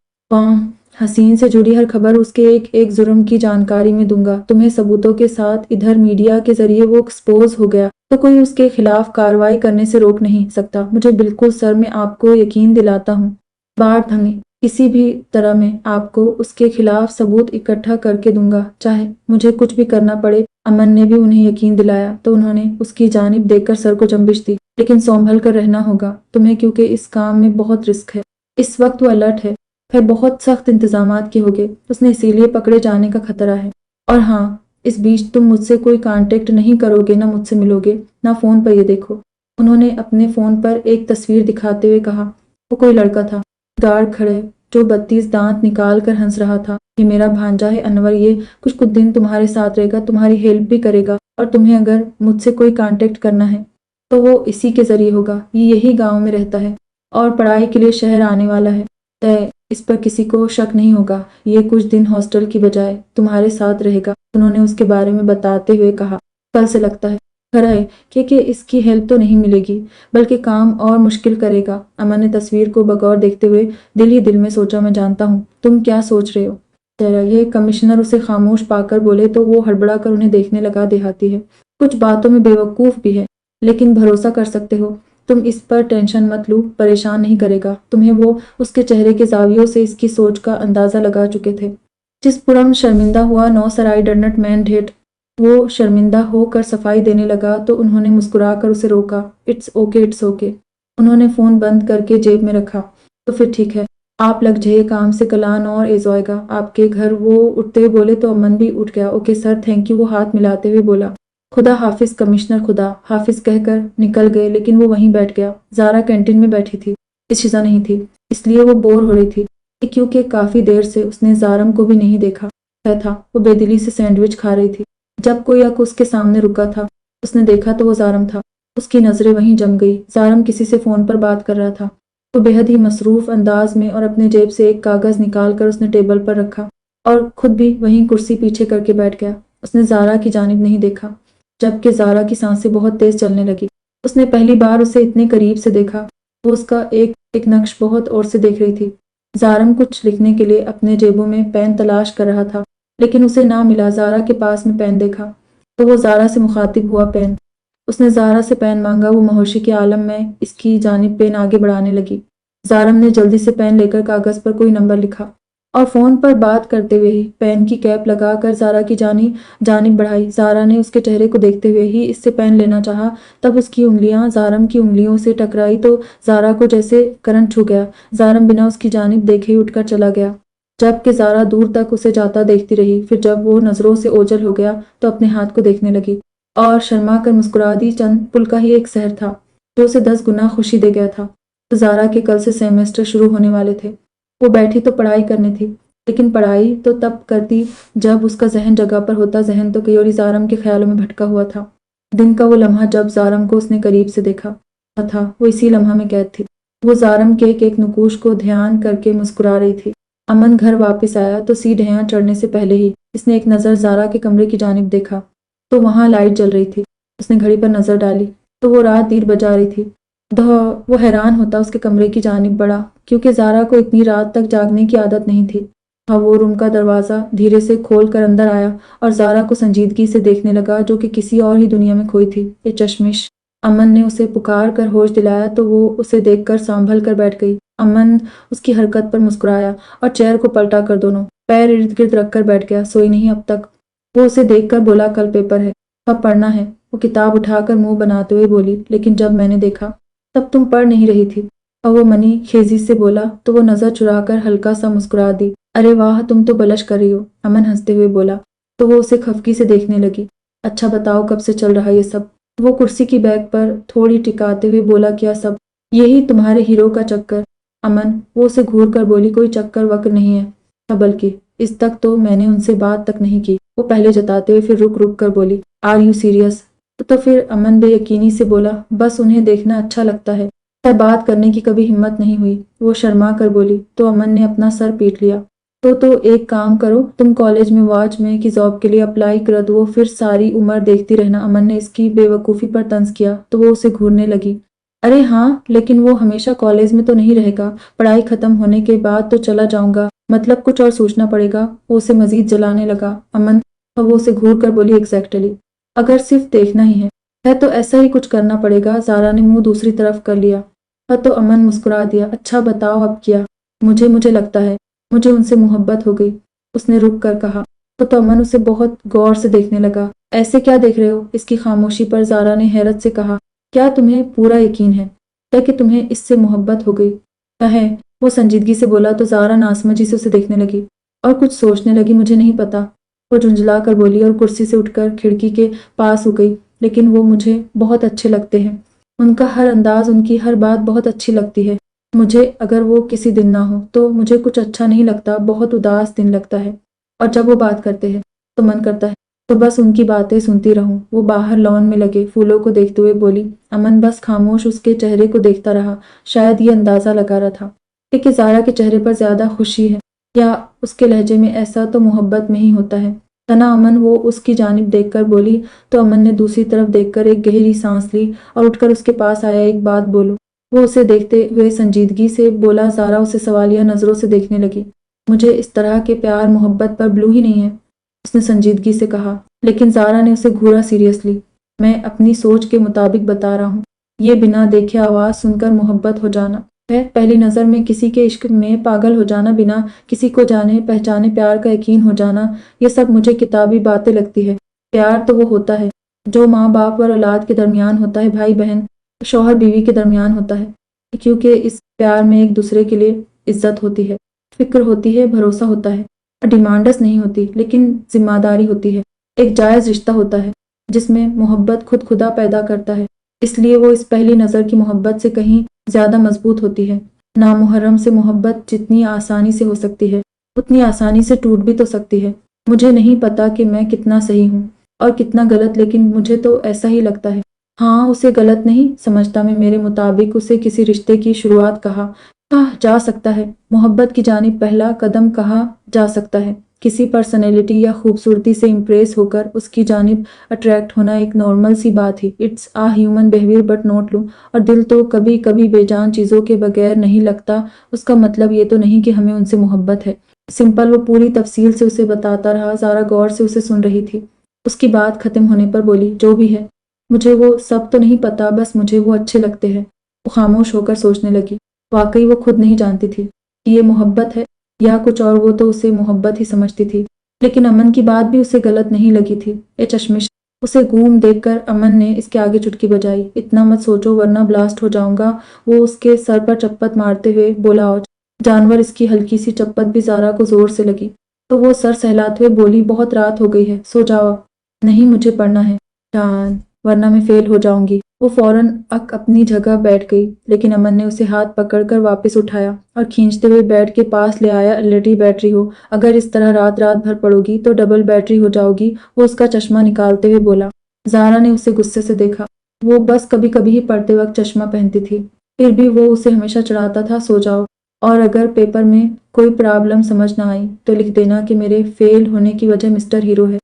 حسین سے جڑی ہر خبر اس کے ایک ایک جرم کی جانکاری میں دوں گا تمہیں ثبوتوں کے ساتھ۔ ادھر میڈیا کے ذریعے وہ ایکسپوز ہو گیا تو کوئی اس کے خلاف کارروائی کرنے سے روک نہیں سکتا۔ مجھے بالکل سر، میں آپ کو یقین دلاتا ہوں، بات ہمیں کسی بھی طرح میں آپ کو اس کے خلاف ثبوت اکٹھا کر کے دوں گا، چاہے مجھے کچھ بھی کرنا پڑے۔ امن نے بھی انہیں یقین دلایا تو انہوں نے اس کی جانب دیکھ کر سر کو جنبش دی۔ لیکن سنبھل کر رہنا ہوگا تمہیں، کیونکہ اس کام میں بہت رسک ہے۔ اس وقت وہ الرٹ ہے، پھر بہت سخت انتظامات کے ہوگے، اس نے اسی لیے پکڑے جانے کا خطرہ ہے۔ اور ہاں، اس بیچ تم مجھ سے کوئی کانٹیکٹ نہیں کرو گے، نہ مجھ سے ملو گے، نہ فون پر۔ یہ دیکھو، انہوں نے اپنے فون پر ایک تصویر دکھاتے ہوئے کہا۔ وہ کوئی لڑکا تھا، گارڈ کھڑے، جو 32 دانت نکال کر ہنس رہا تھا۔ یہ میرا بھانجا ہے انور، یہ کچھ دن تمہارے ساتھ رہے گا، تمہاری ہیلپ بھی کرے گا، اور تمہیں اگر مجھ سے کوئی کانٹیکٹ کرنا ہے تو وہ اسی کے ذریعے ہوگا۔ یہ یہی گاؤں میں رہتا ہے اور پڑھائی کے لیے شہر آنے والا ہے۔ اس پر کسی کو شک نہیں ہوگا، یہ کچھ دن ہاسٹل کی بجائے تمہارے ساتھ رہے گا۔ انہوں نے اس کے بارے میں بتاتے ہوئے کہا، کل سے لگتا ہے کھڑا ہے کہ اس کی ہیلپ تو نہیں ملے گی بلکہ کام اور مشکل کرے گا۔ امن نے تصویر کو بغور دیکھتے ہوئے دل ہی دل میں سوچا، میں جانتا ہوں تم کیا سوچ رہے ہو۔ یہ کمشنر اسے خاموش پا کر بولے تو وہ ہڑبڑا کر انہیں دیکھنے لگا۔ دیہاتی ہے، کچھ باتوں میں بے وقوف بھی ہے، لیکن بھروسہ کر سکتے ہو تم اس پر۔ ٹینشن مت لو، پریشان نہیں کرے گا تمہیں۔ وہ اس کے چہرے کے زاویوں سے اس کی سوچ کا اندازہ لگا چکے تھے۔ جس پرم شرمندہ ہوا نو سرائی ڈرنٹ مین ڈھیٹ، وہ شرمندہ ہو کر صفائی دینے لگا تو انہوں نے مسکرا کر اسے روکا۔ It's okay, it's okay. انہوں نے فون بند کر کے جیب میں رکھا۔ تو پھر ٹھیک ہے، آپ لگ جائیے کام سے، کلان اور ایزوائے گا آپ کے گھر۔ وہ اٹھتے ہوئے بولے تو امن بھی اٹھ گیا۔ اوکے سر، تھینک یو، وہ ہاتھ ملاتے ہوئے بولا۔ خدا حافظ کمشنر، خدا حافظ کہہ کر نکل گئے، لیکن وہ وہیں بیٹھ گیا۔ زارا کینٹین میں بیٹھی تھی، شیزا نہیں تھی، اس لیے وہ بور ہو رہی تھی، کیونکہ کافی دیر سے اس نے زارم کو بھی نہیں دیکھا تھا۔ وہ بے دلی سے سینڈوچ کھا رہی تھی۔ جب کوئی یک اس کے سامنے رکا تھا، اس نے دیکھا تو وہ زارم تھا۔ اس کی نظریں وہیں جم گئی۔ زارم کسی سے فون پر بات کر رہا تھا۔ وہ بے حد ہی مصروف انداز میں، اور اپنے جیب سے ایک کاغذ نکال کر اس نے ٹیبل پر رکھا اور خود بھی وہیں کرسی پیچھے کر کے بیٹھ گیا۔ اس نے زارا کی جانب نہیں دیکھا، جبکہ زارا کی سانسیں بہت تیز چلنے لگی۔ اس نے پہلی بار اسے اتنے قریب سے دیکھا۔ وہ اس کا ایک ایک نقش بہت اور سے دیکھ رہی تھی۔ زارم کچھ لکھنے کے لیے اپنے جیبوں میں پین تلاش کر رہا تھا، لیکن اسے نہ ملا۔ زارا کے پاس میں پین دیکھا تو وہ زارا سے مخاطب ہوا، پین۔ اس نے زارا سے پین مانگا۔ وہ مہوشی کے عالم میں اس کی جانب پین آگے بڑھانے لگی۔ زارم نے جلدی سے پین لے کر کاغذ پر کوئی نمبر لکھا اور فون پر بات کرتے ہوئے ہی پین کی کیپ لگا کر زارا کی جانب بڑھائی۔ زارا نے اس کے چہرے کو دیکھتے ہوئے ہی اس سے پین لینا چاہا، تب اس کی انگلیاں زارم کی انگلیوں سے ٹکرائی تو زارا کو جیسے کرنٹ چھو گیا۔ زارم بنا اس کی جانب دیکھے ہی اٹھ کر چلا گیا، جبکہ زارا دور تک اسے جاتا دیکھتی رہی۔ پھر جب وہ نظروں سے اوجھل ہو گیا تو اپنے ہاتھ کو دیکھنے لگی اور شرما کر مسکرا دی۔ چند پل کا ہی ایک سحر تھا جو اسے 10 گنا خوشی دے گیا تھا۔ تو زارا کے کل سے سیمیسٹر شروع ہونے والے تھے۔ وہ بیٹھی تو پڑھائی کرنی تھی، لیکن پڑھائی تو تب کرتی جب اس کا ذہن جگہ پر ہوتا۔ ذہن تو کئی اور زارم کے خیالوں میں بھٹکا ہوا تھا۔ دن کا وہ لمحہ جب زارم کو اس نے قریب سے دیکھا تھا، وہ اسی لمحہ میں قید تھی۔ وہ زارم کے ایک ایک نقوش کو دھیان کر کے مسکرا رہی تھی۔ امن گھر واپس آیا تو سیڑھیاں چڑھنے سے پہلے ہی اس نے ایک نظر زارا کے کمرے کی جانب دیکھا تو وہاں لائٹ جل رہی تھی۔ اس نے گھڑی پر نظر ڈالی تو وہ رات 1 بجا رہی تھی۔ وہ حیران ہوتا اس کے کمرے کی جانب بڑھا، کیونکہ زارا کو اتنی رات تک جاگنے کی عادت نہیں تھی۔ ہاں وہ روم کا دروازہ دھیرے سے کھول کر اندر آیا اور زارا کو سنجیدگی سے دیکھنے لگا جو کہ کسی اور ہی دنیا میں کھوئی تھی۔ یہ چشمش! امن نے اسے پکار کر ہوش دلایا تو وہ اسے دیکھ کر سنبھل کر بیٹھ گئی۔ امن اس کی حرکت پر مسکرایا اور چیئر کو پلٹا کر دونوں پیر ارد گرد رکھ کر بیٹھ گیا۔ سوئی نہیں اب تک؟ وہ اسے دیکھ کر بولا، کل پیپر ہے، اب پڑھنا ہے۔ وہ کتاب اٹھا کر منہ بناتے ہوئے بولی، لیکن جب میں نے دیکھا تب تم پڑھ نہیں رہی تھی۔ اور وہ منی خیزی سے بولا تو وہ نظر چرا کر ہلکا سا مسکرا دی۔ ارے واہ، تم تو بلش کر رہی ہو، امن ہنستے ہوئے بولا تو وہ اسے خفگی سے دیکھنے لگی۔ اچھا بتاؤ کب سے چل رہا یہ سب؟ وہ کرسی کی بیک پر تھوڑی ٹکاتے ہوئے بولا، کیا سب؟ یہی تمہارے ہیرو کا چکر امن۔ وہ اسے گھور کر بولی، کوئی چکر وکر نہیں ہے، بلکہ اس تک تو میں نے ان سے بات تک نہیں کی۔ وہ پہلے جتاتے ہوئے پھر رک رک کر بولی، آر یو سیریس؟ تو پھر امن بے یقینی سے بولا، بس انہیں دیکھنا اچھا لگتا ہے، پر بات کرنے کی کبھی ہمت نہیں ہوئی۔ وہ شرما کر بولی تو امن نے اپنا سر پیٹ لیا۔ تو ایک کام کرو، تم کالج میں واچ مین کی جاب کے لیے اپلائی کر دو، پھر ساری عمر دیکھتی رہنا۔ امن نے اس کی بے وقوفی پر طنز کیا تو وہ اسے گھورنے لگی۔ ارے ہاں، لیکن وہ ہمیشہ کالج میں تو نہیں رہے گا، پڑھائی ختم ہونے کے بعد تو چلا جاؤں گا، مطلب کچھ اور سوچنا پڑے گا۔ وہ اسے مزید جلانے لگا۔ امن اور وہ اسے گھور کر بولی، ایگزیکٹلی، اگر صرف دیکھنا ہی ہے تو ایسا ہی کچھ کرنا پڑے گا۔ زارا نے منہ دوسری طرف کر لیا تو امن مسکرا دیا، اچھا بتاؤ اب کیا؟ مجھے لگتا ہے مجھے ان سے محبت ہو گئی، اس نے رک کر کہا۔ تو امن اسے بہت غور سے دیکھنے لگا۔ ایسے کیا دیکھ رہے ہو؟ اس کی خاموشی پر زارا نے حیرت سے کہا، کیا تمہیں پورا یقین ہے کہ تمہیں اس سے محبت ہو گئی؟ ہے، وہ سنجیدگی سے بولا تو زارا ناسمجھی سے اسے دیکھنے لگی اور کچھ سوچنے لگی۔ مجھے نہیں پتا، وہ جھنجھلا کر بولی اور کرسی سے اٹھ کر کھڑکی کے پاس ہو گئی، لیکن وہ مجھے بہت اچھے لگتے ہیں، ان کا ہر انداز، ان کی ہر بات بہت اچھی لگتی ہے مجھے۔ اگر وہ کسی دن نہ ہو تو مجھے کچھ اچھا نہیں لگتا، بہت اداس دن لگتا ہے، اور جب وہ بات کرتے ہیں تو من کرتا ہے تو بس ان کی باتیں سنتی رہوں۔ وہ باہر لان میں لگے پھولوں کو دیکھتے ہوئے بولی۔ امن بس خاموش اس کے چہرے کو دیکھتا رہا، شاید یہ اندازہ لگا رہا تھا کہ زارا کے چہرے پر زیادہ خوشی ہے یا اس کے لہجے میں ایسا تو محبت میں ہی ہوتا ہے۔ تنا امن وہ اس کی جانب دیکھ کر بولی تو امن نے دوسری طرف دیکھ کر ایک گہری سانس لی اور اٹھ کر اس کے پاس آیا، ایک بات بولو؟ وہ اسے دیکھتے ہوئے سنجیدگی سے بولا۔ زارا اسے سوالیہ نظروں سے دیکھنے لگی۔ مجھے اس طرح کے پیار محبت پر بلو ہی نہیں ہے، اس نے سنجیدگی سے کہا، لیکن زارا نے اسے گھورا سیریسلی۔ میں اپنی سوچ کے مطابق بتا رہا ہوں، یہ بنا دیکھے آواز سن کر محبت ہو جانا ہے، پہلی نظر میں کسی کے عشق میں پاگل ہو جانا، بنا کسی کو جانے پہچانے پیار کا یقین ہو جانا، یہ سب مجھے کتابی باتیں لگتی ہے۔ پیار تو وہ ہوتا ہے جو ماں باپ اور اولاد کے درمیان ہوتا ہے، بھائی بہن، شوہر بیوی کے درمیان ہوتا ہے، کیونکہ اس پیار میں ایک دوسرے کے لیے عزت ہوتی ہے، فکر ہوتی ہے، بھروسہ ہوتا ہے، ڈیمانڈس نہیں ہوتی لیکن ذمہ داری ہوتی ہے، ایک جائز رشتہ ہوتا ہے جس میں محبت خود خدا پیدا کرتا ہے، اس لیے وہ اس پہلی نظر کی محبت سے کہیں زیادہ مضبوط ہوتی ہے۔ نامحرم سے محبت جتنی آسانی سے ہو سکتی ہے اتنی آسانی سے ٹوٹ بھی تو سکتی ہے۔ مجھے نہیں پتا کہ میں کتنا صحیح ہوں اور کتنا غلط، لیکن مجھے تو ایسا ہی لگتا ہے۔ ہاں، اسے غلط نہیں سمجھتا میں، میرے مطابق اسے کسی رشتے کی شروعات کہا جا سکتا ہے، محبت کی جانب پہلا قدم کہا جا سکتا ہے۔ کسی پرسنالٹی یا خوبصورتی سے امپریس ہو کر اس کی جانب اٹریکٹ ہونا ایک نارمل سی بات ہے، it's a human behaviour but not love, اور دل تو کبھی کبھی بے جان چیزوں کے بغیر نہیں لگتا، اس کا مطلب یہ تو نہیں کہ ہمیں ان سے محبت ہے۔ سمپل، وہ پوری تفصیل سے اسے بتاتا رہا۔ زارا غور سے اسے سن رہی تھی۔ اس کی بات ختم ہونے پر بولی، جو بھی ہے، مجھے وہ سب تو نہیں پتا، بس مجھے وہ اچھے لگتے ہیں۔ وہ خاموش ہو کر سوچنے لگی، واقعی وہ خود نہیں جانتی تھی کہ یہ محبت ہے یا کچھ اور، وہ تو اسے محبت ہی سمجھتی تھی، لیکن امن کی بات بھی اسے غلط نہیں لگی تھی۔ اے چشمش! اسے گم دیکھ کر امن نے اس کے آگے چٹکی بجائی، اتنا مت سوچو ورنہ بلاسٹ ہو جاؤں گا۔ وہ اس کے سر پر چپت مارتے ہوئے بولا، اوچ! جانور! اس کی ہلکی سی چپت بھی زارا کو زور سے لگی تو وہ سر سہلاتے ہوئے بولی، بہت رات ہو گئی ہے، سو جاؤ اب۔ نہیں، مجھے پڑھنا ہے جان، ورنہ میں فیل ہو جاؤں گی۔ وہ فوراً اپنی جگہ بیٹھ گئی، لیکن امن نے اسے ہاتھ پکڑ کر واپس اٹھایا اور کھینچتے ہوئے بیڈ کے پاس لے آیا۔ الریڈی بیٹری ہو، اگر اس طرح رات بھر پڑھو گی تو ڈبل بیٹری ہو جاؤ گی، وہ اس کا چشمہ نکالتے ہوئے بولا۔ زارا نے اسے غصے سے دیکھا، وہ بس کبھی کبھی ہی پڑھتے وقت چشمہ پہنتی تھی، پھر بھی وہ اسے ہمیشہ چڑھاتا تھا، سو جاؤ، اور اگر پیپر میں کوئی پرابلم سمجھ نہ آئی تو لکھ دینا کہ میرے فیل ہونے کی وجہ مسٹر ہیرو ہے،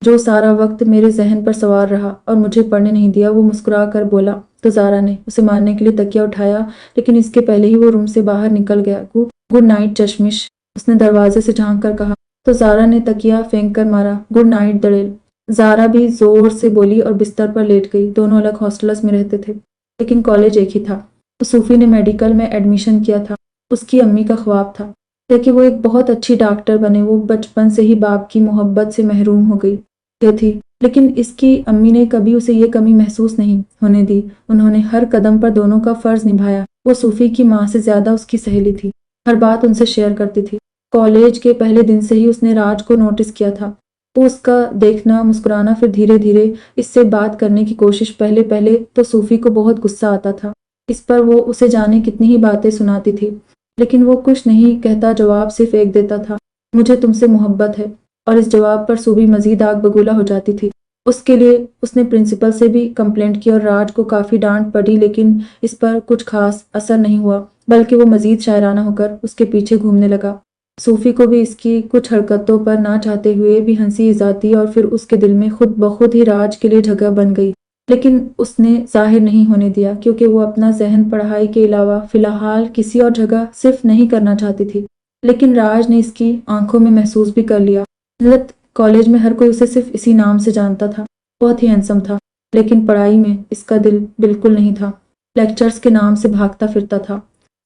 جو سارا وقت میرے ذہن پر سوار رہا اور مجھے پڑھنے نہیں دیا۔ وہ مسکرا کر بولا تو زارا نے اسے مارنے کے لیے تکیہ اٹھایا، لیکن اس کے پہلے ہی وہ روم سے باہر نکل گیا۔ Good night چشمش! اس نے دروازے سے جھانک کر کہا تو زارا نے تکیا پھینک کر مارا گڈ نائٹ دڑیل۔ زارا بھی زور سے بولی اور بستر پر لیٹ گئی۔ دونوں الگ ہاسٹلس میں رہتے تھے لیکن کالج ایک ہی تھا۔ تو صوفی نے میڈیکل میں ایڈمیشن کیا تھا۔ اس کی امی کا خواب تھا کہ وہ ایک بہت اچھی ڈاکٹر بنے۔ وہ بچپن سے ہی باپ کی محبت سے محروم ہو گئی تھی لیکن اس کی امی نے کبھی اسے یہ کمی محسوس نہیں ہونے دی۔ انہوں نے ہر قدم پر دونوں کا فرض نبھایا۔ وہ صوفی کی ماں سے زیادہ اس کی سہیلی تھی، ہر بات ان سے شیئر کرتی تھی۔ کالج کے پہلے دن سے ہی اس نے راج کو نوٹس کیا تھا۔ وہ اس کا دیکھنا، مسکرانا، پھر دھیرے دھیرے اس سے بات کرنے کی کوشش۔ پہلے تو صوفی کو بہت غصہ آتا تھا اس پر۔ وہ اسے جانے کتنی ہی باتیں سناتی تھی لیکن وہ کچھ نہیں کہتا، جواب صرف ایک دیتا تھا، مجھے تم سے محبت ہے۔ اور اس جواب پر صوفی مزید آگ بگولا ہو جاتی تھی۔ اس کے لیے اس نے پرنسپل سے بھی کمپلینٹ کی اور راج کو کافی ڈانٹ پڑی لیکن اس پر کچھ خاص اثر نہیں ہوا بلکہ وہ مزید شاعرانہ ہو کر اس کے پیچھے گھومنے لگا۔ صوفی کو بھی اس کی کچھ حرکتوں پر نہ چاہتے ہوئے بھی ہنسی ذاتی اور پھر اس کے دل میں خود بخود ہی راج کے لیے جگہ بن گئی لیکن اس نے ظاہر نہیں ہونے دیا کیونکہ وہ اپنا ذہن پڑھائی کے علاوہ فی الحال کسی اور جگہ صرف نہیں کرنا چاہتی تھی۔ لیکن راج نے اس کی آنکھوں میں محسوس بھی کر لیا۔ لت کالج میں ہر کوئی اسے صرف اسی نام سے جانتا تھا، بہت ہی ہینسم تھا لیکن پڑھائی میں اس کا دل بالکل نہیں تھا۔ لیکچرز کے نام سے بھاگتا پھرتا تھا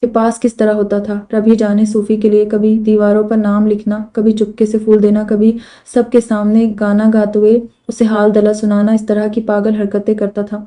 کہ پاس کس طرح ہوتا تھا رب ہی جانے۔ صوفی کے لیے کبھی دیواروں پر نام لکھنا، کبھی چپکے سے پھول دینا، کبھی سب کے سامنے گانا گاتے ہوئے اسے حال دلہ سنانا، اس طرح کی پاگل حرکتیں کرتا تھا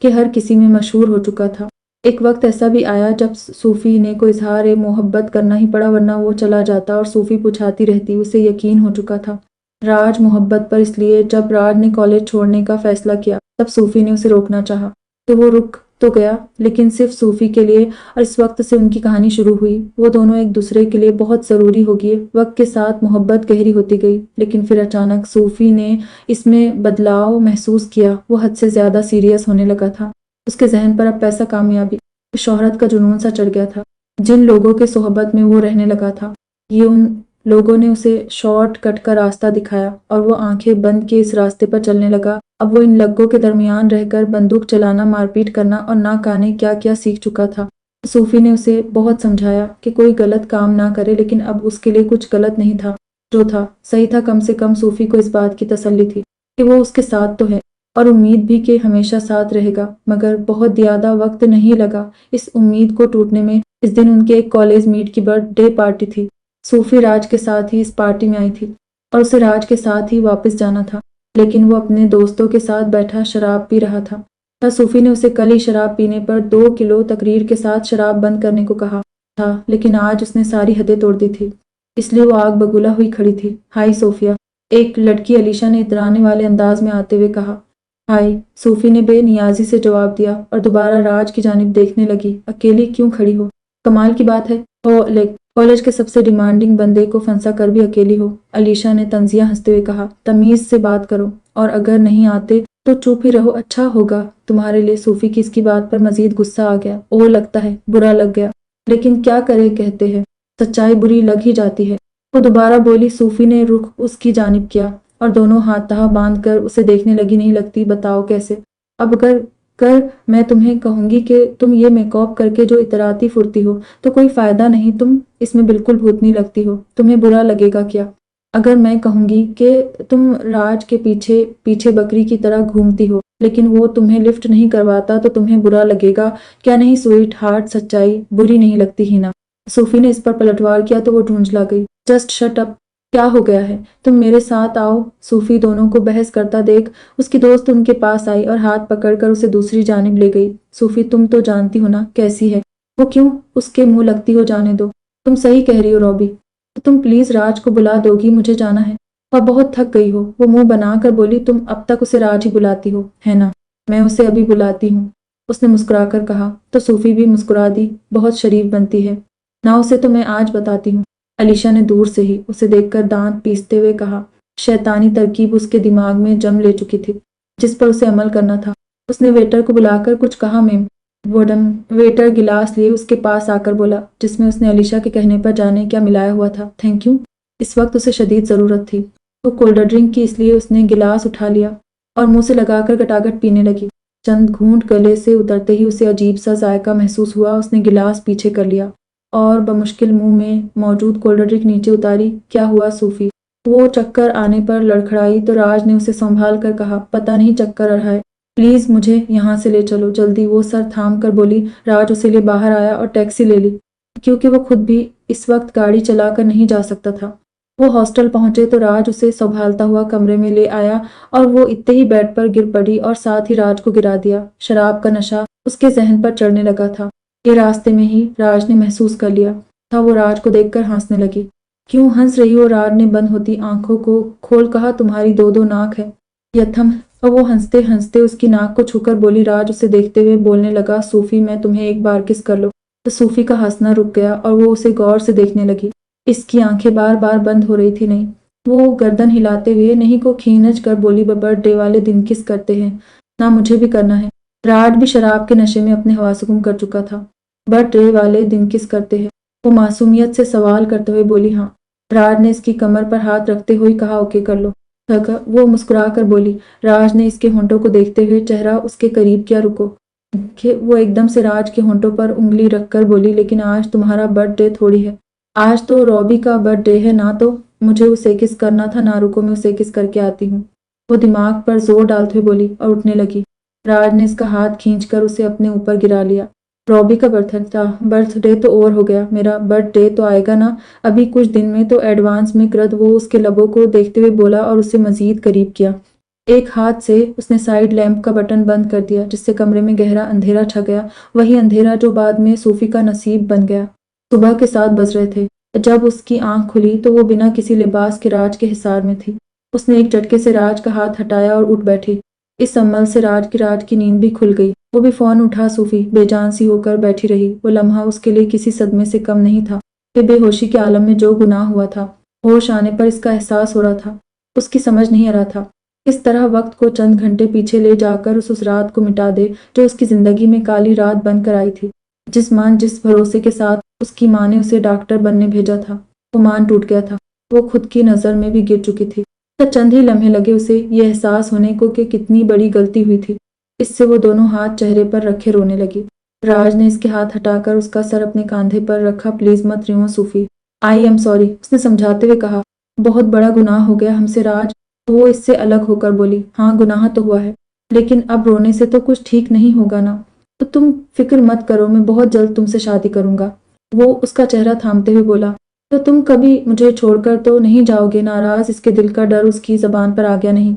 کہ ہر کسی میں مشہور ہو چکا تھا۔ ایک وقت ایسا بھی آیا جب صوفی نے کو اظہار محبت کرنا ہی پڑا ورنہ وہ چلا جاتا اور صوفی پچھاتی رہتی۔ اسے یقین ہو چکا تھا راج محبت پر، اس لیے جب راج نے کالج چھوڑنے کا فیصلہ کیا تب صوفی نے اسے روکنا چاہا تو وہ رک تو گیا لیکن صرف صوفی کے لیے، اور اس وقت سے ان کی کہانی شروع ہوئی۔ وہ دونوں ایک دوسرے کے لیے بہت ضروری ہو گئے۔ وقت کے ساتھ محبت گہری ہوتی گئی لیکن پھر اچانک صوفی نے اس میں بدلاؤ محسوس کیا۔ وہ حد سے زیادہ سیریس ہونے لگا تھا۔ اس کے ذہن پر اب پیسہ، کامیابی، شہرت کا جنون سا چڑھ گیا تھا۔ جن لوگوں کے صحبت میں وہ رہنے لگا تھا یہ ان لوگوں نے اسے شارٹ کٹ کا راستہ دکھایا اور وہ آنکھیں بند کیے اس راستے پر چلنے لگا۔ اب وہ ان لگوں کے درمیان رہ کر بندوق چلانا، مار پیٹ کرنا اور نہ جانے کیا کیا سیکھ چکا تھا۔ صوفی نے اسے بہت سمجھایا کہ کوئی غلط کام نہ کرے لیکن اب اس کے لیے کچھ غلط نہیں تھا، جو تھا صحیح تھا۔ کم سے کم صوفی کو اس بات کی تسلی تھی کہ وہ اس کے ساتھ تو ہے اور امید بھی کہ ہمیشہ ساتھ رہے گا۔ مگر بہت زیادہ وقت نہیں لگا اس امید کو ٹوٹنے میں۔ اس دن ان کے ایک کالج میٹ کی برتھ ڈے پارٹی تھی۔ صوفی راج کے ساتھ ہی اس پارٹی میں آئی تھی اور اسے راج کے ساتھ ہی واپس جانا تھا لیکن وہ اپنے دوستوں کے ساتھ بیٹھا شراب پی رہا تھا۔ صوفی نے اسے کل ہی شراب پینے پر 2 کلو تقریر کے ساتھ شراب بند کرنے کو کہا تھا لیکن آج اس نے ساری حدیں توڑ دی تھی، اس لیے وہ آگ بگولا ہوئی کھڑی تھی۔ ہائی صوفیہ، ایک لڑکی علیشا نے اترانے والے انداز میں آتے ہوئے کہا۔ ہائی، صوفی نے بے نیازی سے جواب دیا اور دوبارہ راج کی جانب دیکھنے لگی۔ اکیلی کیوں کھڑی ہو؟ کمال کی بات ہے، کالج کے سب سے ڈیمانڈنگ بندے کو پھنسا کر بھی اکیلی ہو، علیشا نے طنزیہ ہنستے ہوئے کہا۔ تمیز سے بات کرو اور اگر نہیں آتے تو چپ ہی رہو، اچھا ہوگا تمہارے لیے۔ صوفی کی اس کی بات پر مزید غصہ آ گیا۔ اوہ، لگتا ہے برا لگ گیا، لیکن کیا کرے، کہتے ہیں سچائی بری لگ ہی جاتی ہے۔ وہ دوبارہ بولی۔ صوفی نے رخ اس کی جانب کیا اور دونوں ہاتھ تہا باندھ کر اسے دیکھنے لگی۔ نہیں لگتی، بتاؤ کیسے؟ اب اگر میں تمہیں کہوں گی کہ تم یہ میک اپ کر کے جو اتراتی پھرتی ہو تو کوئی فائدہ نہیں، تم اس میں بالکل بھوتنی لگتی ہو، تمہیں برا لگے گا کیا؟ اگر میں کہوں گی کہ تم راج کے پیچھے پیچھے بکری کی طرح گھومتی ہو لیکن وہ تمہیں لفٹ نہیں کرواتا تو تمہیں برا لگے گا کیا؟ نہیں سویٹ ہارٹ، سچائی بری نہیں لگتی ہی نا۔ صوفی نے اس پر پلٹوار کیا تو وہ ڈھونجلا گئی۔ جسٹ شٹ اپ، کیا ہو گیا ہے؟ تم میرے ساتھ آؤ۔ صوفی دونوں کو بحث کرتا دیکھ اس کی دوست ان کے پاس آئی اور ہاتھ پکڑ کر اسے دوسری جانب لے گئی۔ صوفی، تم تو جانتی ہو نا کیسی ہے وہ، کیوں اس کے منہ لگتی ہو؟ جانے دو، تم صحیح کہہ رہی ہو روبی، تو تم پلیز راج کو بلا دو گی؟ مجھے جانا ہے اور بہت تھک گئی ہو۔ وہ منہ بنا کر بولی۔ تم اب تک اسے راج ہی بلاتی ہو ہے نا؟ میں اسے ابھی بلاتی ہوں، اس نے مسکرا کر کہا۔ تو صوفی بھی مسکرا دی۔ بہت شریف بنتی ہے نا اسے تو میں آج بتاتی ہوں، علیشا نے دور سے ہی اسے دیکھ کر دانت پیستے ہوئے کہا۔ شیطانی ترکیب اس کے دماغ میں جم لے چکی تھی جس پر اسے عمل کرنا تھا۔ اس نے ویٹر کو بلا کر کچھ کہا میم۔ ویٹر گلاس لیے اس کے پاس آ کر بولا جس میں اس نے علیشا کے کہنے پر جانے کیا ملایا ہوا تھا۔ Thank you. اس وقت اسے شدید ضرورت تھی۔ وہ کولڈ ڈرنک کی، اس لیے اس نے گلاس اٹھا لیا اور منہ سے لگا کر گٹاگٹ پینے لگی۔ چند گھونٹ گلے سے اترتے ہی اسے عجیب سا ذائقہ محسوس ہوا۔ اس نے گلاس پیچھے کر لیا اور بمشکل منہ میں موجود کولڈ ڈرنک نیچے اتاری۔ کیا ہوا صوفی؟ وہ چکر آنے پر لڑکھڑائی تو راج نے اسے سنبھال کر کہا، پتہ نہیں چکر آ رہا ہے، پلیز مجھے یہاں سے لے چلو جلدی۔ وہ سر تھام کر بولی۔ راج اسے لے باہر آیا اور ٹیکسی لے لی، کیونکہ وہ خود بھی اس وقت گاڑی چلا کر نہیں جا سکتا تھا۔ وہ ہاسٹل پہنچے تو راج اسے سنبھالتا ہوا کمرے میں لے آیا اور وہ اتنے ہی بیڈ پر گر پڑی اور ساتھ ہی راج کو گرا دیا۔ شراب کا نشہ اس کے ذہن پر چڑھنے لگا تھا۔ یہ راستے میں ہی راج نے محسوس کر لیا تھا۔ وہ راج کو دیکھ کر ہنسنے لگی۔ کیوں ہنس رہی ہو؟ راج نے بند ہوتی آنکھوں کو کھول کہا، تمہاری دو ناک ہے یتھم۔ اور وہ ہنستے ہنستے اس کی ناک کو چھو کر بولی۔ راج اسے دیکھتے ہوئے بولنے لگا، صوفی میں تمہیں ایک بار کس کر لو؟ تو صوفی کا ہنسنا رک گیا اور وہ اسے غور سے دیکھنے لگی۔ اس کی آنکھیں بار بار بند ہو رہی تھی۔ نہیں، وہ گردن ہلاتے ہوئے نہیں کو کھینچ کر بولی، برتھ ڈے والے دن کس کرتے ہیں نا، مجھے بھی کرنا ہے۔ راج بھی شراب کے نشے میں اپنے حواس گم کر چکا تھا۔ برتھ ڈے والے دن کس کرتے ہیں؟ وہ معصومیت سے سوال کرتے ہوئے بولی، ہاں۔ راج نے اس کی کمر پر ہاتھ رکھتے ہوئے کہا، اوکے کر لو۔ وہ مسکرا کر بولی۔ راج نے اس کے ہونٹوں کو دیکھتے ہوئے چہرہ اس کے قریب کیا، رکو۔ وہ ایک دم سے راج کے ہونٹوں پر انگلی رکھ کر بولی، لیکن آج تمہارا برتھ ڈے تھوڑی ہے، آج تو روبی کا برتھ ڈے ہے نا، تو مجھے اسے کس کرنا تھا نا، رکو میں اسے کس کر کے آتی ہوں۔ وہ دماغ پر زور ڈالتے ہوئے بولی اور اٹھنے لگی۔ راج نے اس کا ہاتھ کھینچ کر اسے اپنے اوپر گرا لیا۔ روبی کا برتھ ڈے تو اور ہو گیا، میرا برتھ ڈے تو آئے گا نا ابھی کچھ دن میں تو ایڈوانس میں کرد۔ وہ اس کے لبوں کو دیکھتے ہوئے بولا اور اسے مزید قریب کیا۔ ایک ہاتھ سے اس نے سائیڈ لیمپ کا بٹن بند کر دیا، جس سے کمرے میں گہرا اندھیرا چھا گیا، وہی اندھیرا جو بعد میں صوفی کا نصیب بن گیا۔ صبح کے 7 بج رہے تھے۔ جب اس کی آنکھ کھلی تو وہ بنا کسی لباس کے راج کے حصار میں تھی۔ اس نے ایک جھٹکے سے راج کا ہاتھ ہٹایا اور اٹھ بیٹھی۔ اس عمل سے راج کی نیند بھی کھل گئی۔ وہ بھی فون اٹھا۔ صوفی بے جان سی ہو کر بیٹھی رہی۔ وہ لمحہ اس کے لیے کسی صدمے سے کم نہیں تھا کہ بے ہوشی کے عالم میں جو گناہ ہوا تھا، ہوش آنے پر اس کا احساس ہو رہا تھا۔ اس کی سمجھ نہیں آ رہا تھا اس طرح وقت کو چند گھنٹے پیچھے لے جا کر اس رات کو مٹا دے جو اس کی زندگی میں کالی رات بن کر آئی تھی۔ جس بھروسے کے ساتھ اس کی ماں نے اسے ڈاکٹر بننے بھیجا تھا، وہ مان ٹوٹ گیا تھا۔ وہ خود کی نظر میں بھی گر چکی تھی۔ چند ہی لمحے لگے اسے یہ احساس ہونے کو کہ کتنی بڑی غلطی ہوئی تھی۔ اس سے وہ دونوں ہاتھ چہرے پر رکھے رونے لگی۔ راج نے اس کے ہاتھ ہٹا کر اس کا سر اپنے کاندھے پر رکھا۔ پلیز مت روو صوفی، آئی ایم سوری، اس نے سمجھاتے ہوئے کہا۔ بہت بڑا گناہ ہو گیا ہم سے راج۔ وہ اس سے الگ ہو کر بولی، ہاں گناہ تو ہوا ہے، لیکن اب رونے سے تو کچھ ٹھیک نہیں ہوگا نا، تو تم فکر مت کرو، میں بہت جلد تم سے شادی کروں گا۔ وہ اس کا چہرہ تھامتے ہوئے بولا، تو تم کبھی مجھے چھوڑ کر تو نہیں جاؤ گے؟ ناراض اس کے دل کا ڈر اس کی زبان پر آ گیا۔ نہیں،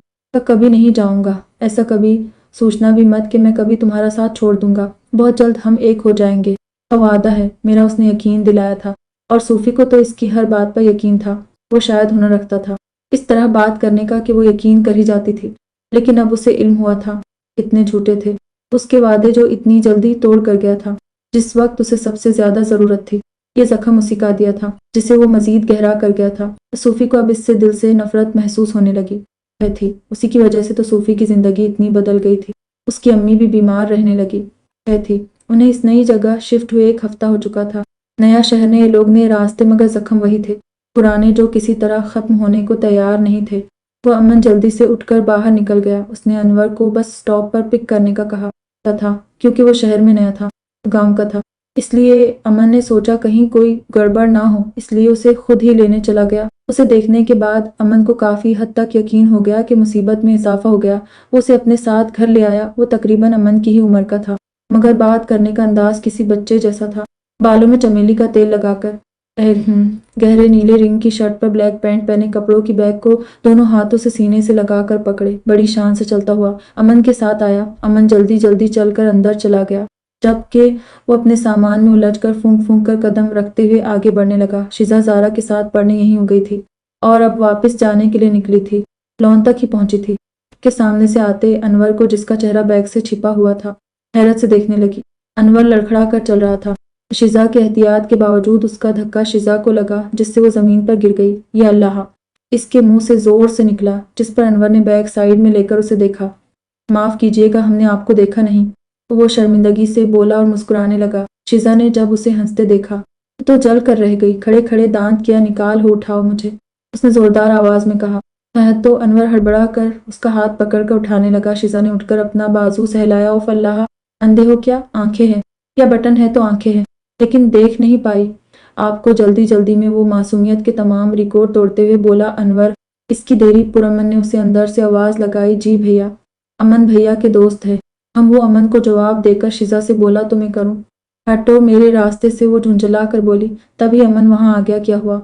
کبھی نہیں جاؤں گا، ایسا کبھی سوچنا بھی مت کہ میں کبھی تمہارا ساتھ چھوڑ دوں گا۔ بہت جلد ہم ایک ہو جائیں گے، وعدہ ہے میرا، اس نے یقین دلایا تھا۔ اور صوفی کو تو اس کی ہر بات پر یقین تھا۔ وہ شاید ہنر رکھتا تھا اس طرح بات کرنے کا کہ وہ یقین کر ہی جاتی تھی، لیکن اب اسے علم ہوا تھا کتنے جھوٹے تھے اس کے وعدے جو اتنی جلدی توڑ کر گیا تھا جس وقت اسے سب سے زیادہ ضرورت تھی۔ یہ زخم اسی کا دیا تھا جسے وہ مزید گہرا کر گیا تھا۔ صوفی کو اب اس سے دل سے نفرت محسوس ہونے لگی تھی۔ اسی کی وجہ سے تو صوفی کی زندگی اتنی بدل گئی تھی۔ اس کی امی بھی بیمار رہنے لگی تھی۔ انہیں اس نئی جگہ شفٹ ہوئے 1 ہفتہ ہو چکا تھا۔ نیا شہر، نئے لوگ، نئے راستے، مگر زخم وہی تھے پرانے جو کسی طرح ختم ہونے کو تیار نہیں تھے۔ وہ امن جلدی سے اٹھ کر باہر نکل گیا۔ اس نے انور کو بس اسٹاپ پر پک کرنے کا کہا تھا، کیونکہ وہ شہر میں نیا تھا، گاؤں کا تھا، اس لیے امن نے سوچا کہیں کوئی گڑبڑ نہ ہو، اس لیے اسے خود ہی لینے چلا گیا۔ اسے دیکھنے کے بعد امن کو کافی حد تک یقین ہو گیا کہ مصیبت میں اضافہ ہو گیا۔ وہ اسے اپنے ساتھ گھر لے آیا۔ وہ تقریباً امن کی ہی عمر کا تھا، مگر بات کرنے کا انداز کسی بچے جیسا تھا۔ بالوں میں چمیلی کا تیل لگا کر، گہرے نیلے رنگ کی شرٹ پر بلیک پینٹ پہنے، کپڑوں کی بیگ کو دونوں ہاتھوں سے سینے سے لگا کر پکڑے، بڑی شان سے چلتا ہوا امن کے ساتھ آیا۔ امن جلدی جلدی چل کر اندر چلا گیا، جبکہ وہ اپنے سامان میں الجھ کر پھونک پھونک کر قدم رکھتے ہوئے آگے بڑھنے لگا۔ شیزا زارا کے ساتھ پڑھنے یہیں ہو گئی تھی اور اب واپس جانے کے لیے نکلی تھی۔ لون تک ہی پہنچی تھی کہ سامنے سے آتے انور کو، جس کا چہرہ بیگ سے چھپا ہوا تھا، حیرت سے دیکھنے لگی۔ انور لڑکھڑا کر چل رہا تھا۔ شیزا کے احتیاط کے باوجود اس کا دھکا شیزا کو لگا، جس سے وہ زمین پر گر گئی۔ یا اللہ! اس کے منہ سے زور سے نکلا، جس پر انور نے بیگ سائیڈ میں لے کر اسے دیکھا۔ معاف کیجیے گا، ہم نے آپ کو دیکھا نہیں، وہ شرمندگی سے بولا اور مسکرانے لگا۔ شیزا نے جب اسے ہنستے دیکھا تو جل کر رہ گئی۔ کھڑے کھڑے دانت کیا نکال ہو اٹھاؤ مجھے، اس نے زوردار آواز میں کہا۔ تو انور ہڑبڑا کر اس کا ہاتھ پکڑ کر اٹھانے لگا۔ شیزا نے اٹھ کر اپنا بازو سہلایا۔ اوف اللہ! اندھے ہو کیا؟ آنکھیں ہیں یا بٹن ہے تو آنکھیں ہیں، لیکن دیکھ نہیں پائی۔ آپ کو جلدی جلدی میں وہ معصومیت کے تمام ریکارڈ توڑتے ہوئے بولا انور۔ اس کی دیری پرامن نے اسے اندر سے آواز لگائی، جی بھیا، امن بھیا کے دوست ہے ہم۔ وہ امن کو جواب دے کر شزا سے بولا، تو میں کروں؟ ہٹو میرے راستے سے، وہ جھنجھلا کر بولی۔ تبھی امن وہاں آ گیا۔ کیا ہوا؟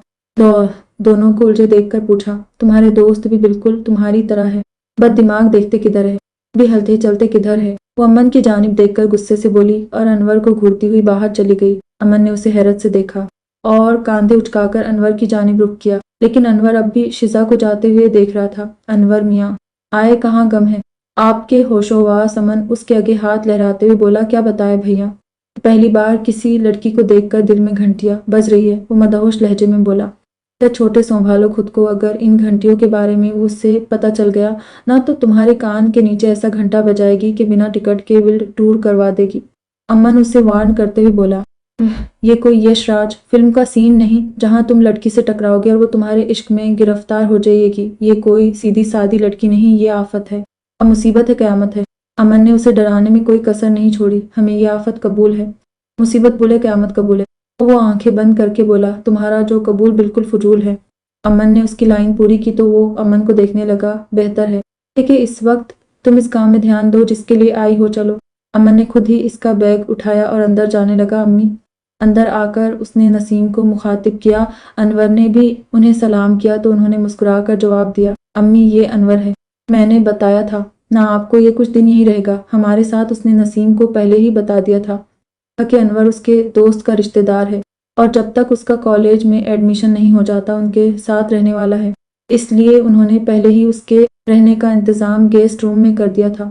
دونوں کو الجھے دیکھ کر پوچھا۔ تمہارے دوست بھی بالکل تمہاری طرح ہے، بد دماغ دیکھتے کدھر ہے، بھی ہلتے چلتے کدھر ہے؟ وہ امن کی جانب دیکھ کر غصے سے بولی اور انور کو گھورتی ہوئی باہر چلی گئی۔ امن نے اسے حیرت سے دیکھا اور کاندھے اچکا کر انور کی جانب رخ کیا، لیکن انور اب بھی شزا کو جاتے ہوئے دیکھ رہا تھا۔ انور میاں، آئے کہاں گم ہے آپ کے ہوش و حواس؟ امن اس کے آگے ہاتھ لہراتے ہوئے بولا، کیا بتائے بھیا؟ پہلی بار کسی لڑکی کو دیکھ کر دل میں گھنٹیاں بج رہی ہے، وہ مدہوش لہجے میں بولا۔ چھوٹے سنبھالو خود کو، اگر ان گھنٹیوں کے بارے میں اس سے پتہ چل گیا نہ تو تمہارے کان کے نیچے ایسا گھنٹا بجائے گی کہ بنا ٹکٹ کے ورلڈ ٹور کروا دے گی۔ امن اسے وارن کرتے ہوئے بولا، یہ کوئی یش راج فلم کا سین نہیں جہاں تم لڑکی سے ٹکراؤ گے اور وہ تمہارے عشق میں گرفتار ہو جائے گی۔ یہ کوئی سیدھی سادی لڑکی نہیں، یہ آفت ہے اور مصیبت ہے، قیامت ہے۔ امن نے اسے ڈرانے میں کوئی کسر نہیں چھوڑی۔ ہمیں یہ آفت قبول ہے، مصیبت بولے قیامت قبول ہے۔ وہ آنکھیں بند کر کے بولا، تمہارا جو قبول بالکل فضول ہے۔ امن نے اس کی لائن پوری کی تو وہ امن کو دیکھنے لگا، بہتر ہے کہ اس وقت تم اس کام میں دھیان دو جس کے لیے آئی ہو، چلو۔ امن نے خود ہی اس کا بیگ اٹھایا اور اندر جانے لگا۔ امی، اندر آ کر اس نے نسیم کو مخاطب کیا۔ انور نے بھی انہیں سلام کیا تو انہوں نے مسکرا کر جواب دیا، امی یہ انور ہے، میں نے بتایا تھا نا آپ کو، یہ کچھ دن یہیں رہے گا ہمارے ساتھ۔ اس نے نسیم کو پہلے ہی بتا دیا تھا کہ انور اس کے دوست کا رشتہ دار ہے اور جب تک اس کا کالج میں ایڈمیشن نہیں ہو جاتا ان کے ساتھ رہنے والا ہے، اس لیے انہوں نے پہلے ہی اس کے رہنے کا انتظام گیسٹ روم میں کر دیا تھا۔